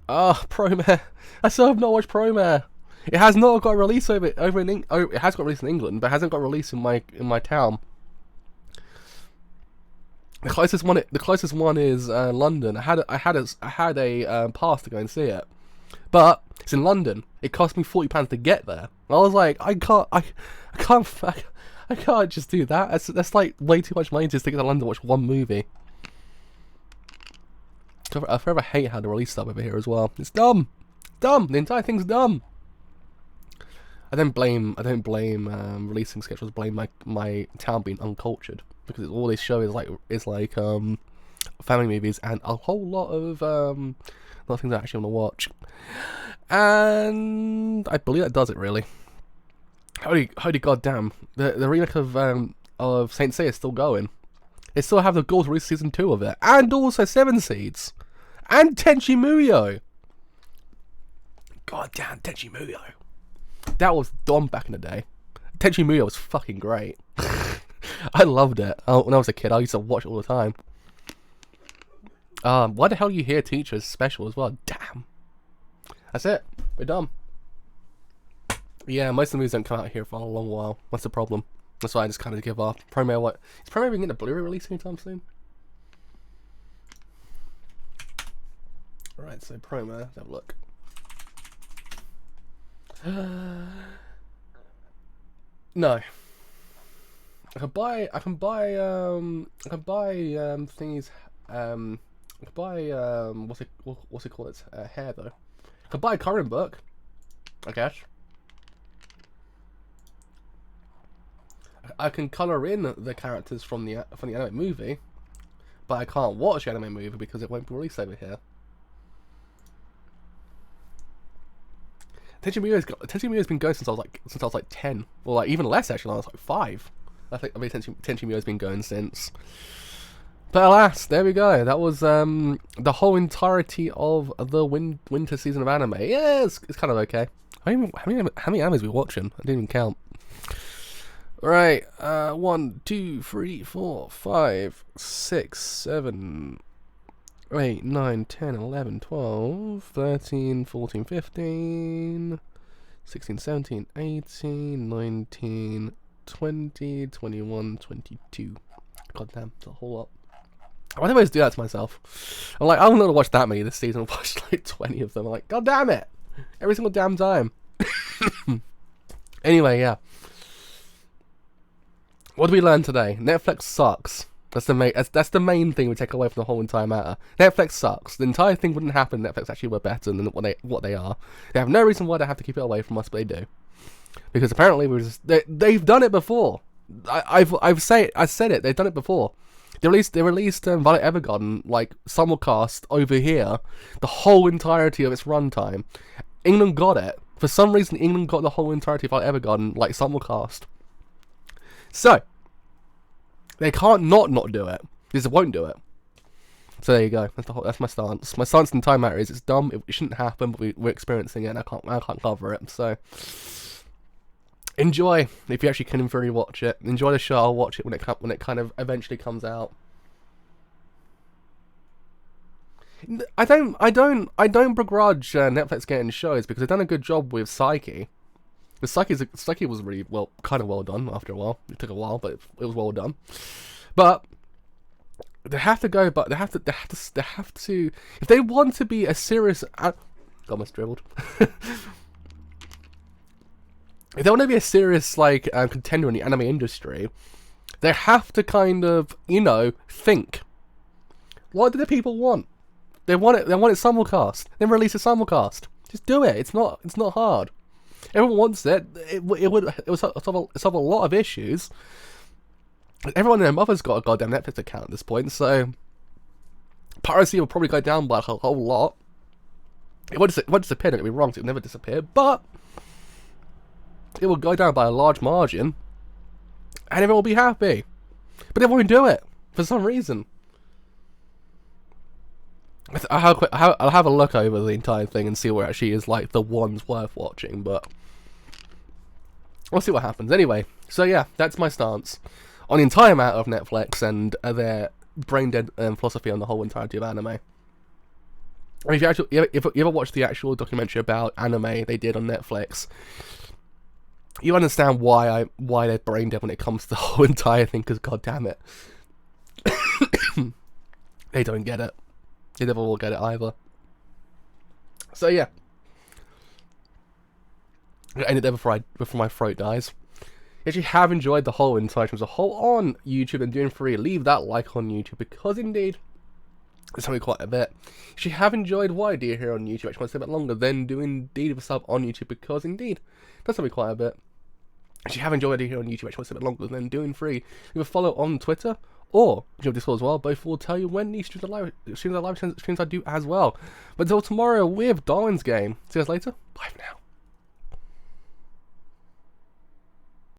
Speaker 1: Promare. I still have not watched Promare. It has not got released it has got released in England, but it hasn't got released in my town. The closest one is London. I had a pass to go and see it, but it's in London. It cost me £40 to get there. I was like, I can't just do that. That's like way too much money just to get to London to watch one movie. I forever hate how they release stuff over here as well. It's dumb. The entire thing's dumb. I don't blame releasing schedules. Blame my town being uncultured, because all this show is like family movies and a whole lot of things I actually want to watch. And I believe that does it really. Holy goddamn! The remake of Saint Seiya is still going. They still have the goal to release season 2 of it, and also Seven Seeds, and Tenchi Muyo. Goddamn Tenchi Muyo. That was dumb back in the day. Tenchi Muyo was fucking great. I loved it. When I was a kid, I used to watch it all the time. Why the hell are you here, teachers? Special as well. Damn. That's it. We're done. Yeah, most of the movies don't come out here for a long while. What's the problem? That's why I just kind of give up. Promo, what? Is Promo even getting a Blu-ray release anytime soon? Alright, so Promo, let's have a look. No. I can buy things, what's it called? It's hair though. I can buy a coloring book, I guess. I can color in the characters from the anime movie, but I can't watch the anime movie because it won't be released over here. Tenchi Muyo's been going since I was like 10, or like even less actually. I was like 5. I think Tenchi Muyo's been going since. But alas, there we go. That was the whole entirety of the winter season of anime. Yeah, it's kind of okay. How many animes are we watching? I didn't even count. Right, 1, 2, 3, 4, 5, 6, 7, 8, 9, 10, 11, 12, 13, 14, 15, 16, 17, 18, 19, 20, 21, 22. God damn, it's a whole lot. Why do I always do that to myself? I'm like, I don't know to watch that many this season. I watched like 20 of them. I'm like, god damn it! Every single damn time. Anyway, yeah. What did we learn today? Netflix sucks. That's the main thing we take away from the whole entire matter. Netflix sucks. The entire thing wouldn't happen if Netflix actually were better than what they are. They have no reason why they have to keep it away from us, but they do. Because apparently they've done it before. I said it. They've done it before. They released Violet Evergarden like simulcast over here, the whole entirety of its runtime. England got it. For some reason, England got the whole entirety of Violet Evergarden like simulcast. So they can't not do it. They just won't do it. So there you go. That's my stance. My stance in the entire matter is it's dumb. It shouldn't happen, but we're experiencing it, and I can't cover it. So enjoy if you actually can really watch it. Enjoy the show. I'll watch it when it kind of eventually comes out. I don't begrudge Netflix getting shows because they've done a good job with Psyche. The Psyche was really kind of well done after a while. It took a while, but it was well done. But they have to go. But they have to. If they want to be a serious, almost dribbled. If they want to be a serious contender in the anime industry, they have to kind of think. What do the people want? They want it simulcast. Then release a simulcast. Just do it. It's not hard. Everyone wants it. It would solve a lot of issues. Everyone and their mother's got a goddamn Netflix account at this point, so piracy will probably go down by a whole lot. It won't disappear, don't get me wrong, it will never disappear, but it will go down by a large margin, and everyone will be happy. But they won't do it, for some reason. I'll have a look over the entire thing and see what actually is like the ones worth watching, but we'll see what happens. Anyway, so yeah, that's my stance on the entire matter of Netflix and their brain-dead philosophy on the whole entirety of anime. I mean, if you ever watched the actual documentary about anime they did on Netflix, you understand why they're brain-dead when it comes to the whole entire thing, because god damn it. They don't get it. They never will get it either. So yeah. I'm gonna end it there before my throat dies. If you have enjoyed the whole entire as a whole on YouTube and doing free, leave that like on YouTube, because indeed it's helped me quite a bit. If you have enjoyed what I do here on YouTube, actually want to stay a bit longer, then do indeed leave a sub on YouTube, because indeed that's helped me quite a bit. If you have enjoyed what I do here on YouTube, actually want to stay a bit longer, then doing free, leave a follow on Twitter or join Discord as well. Both will tell you when these streams are live streams I do as well. But until tomorrow with Darwin's Game. See you guys later. Bye for now.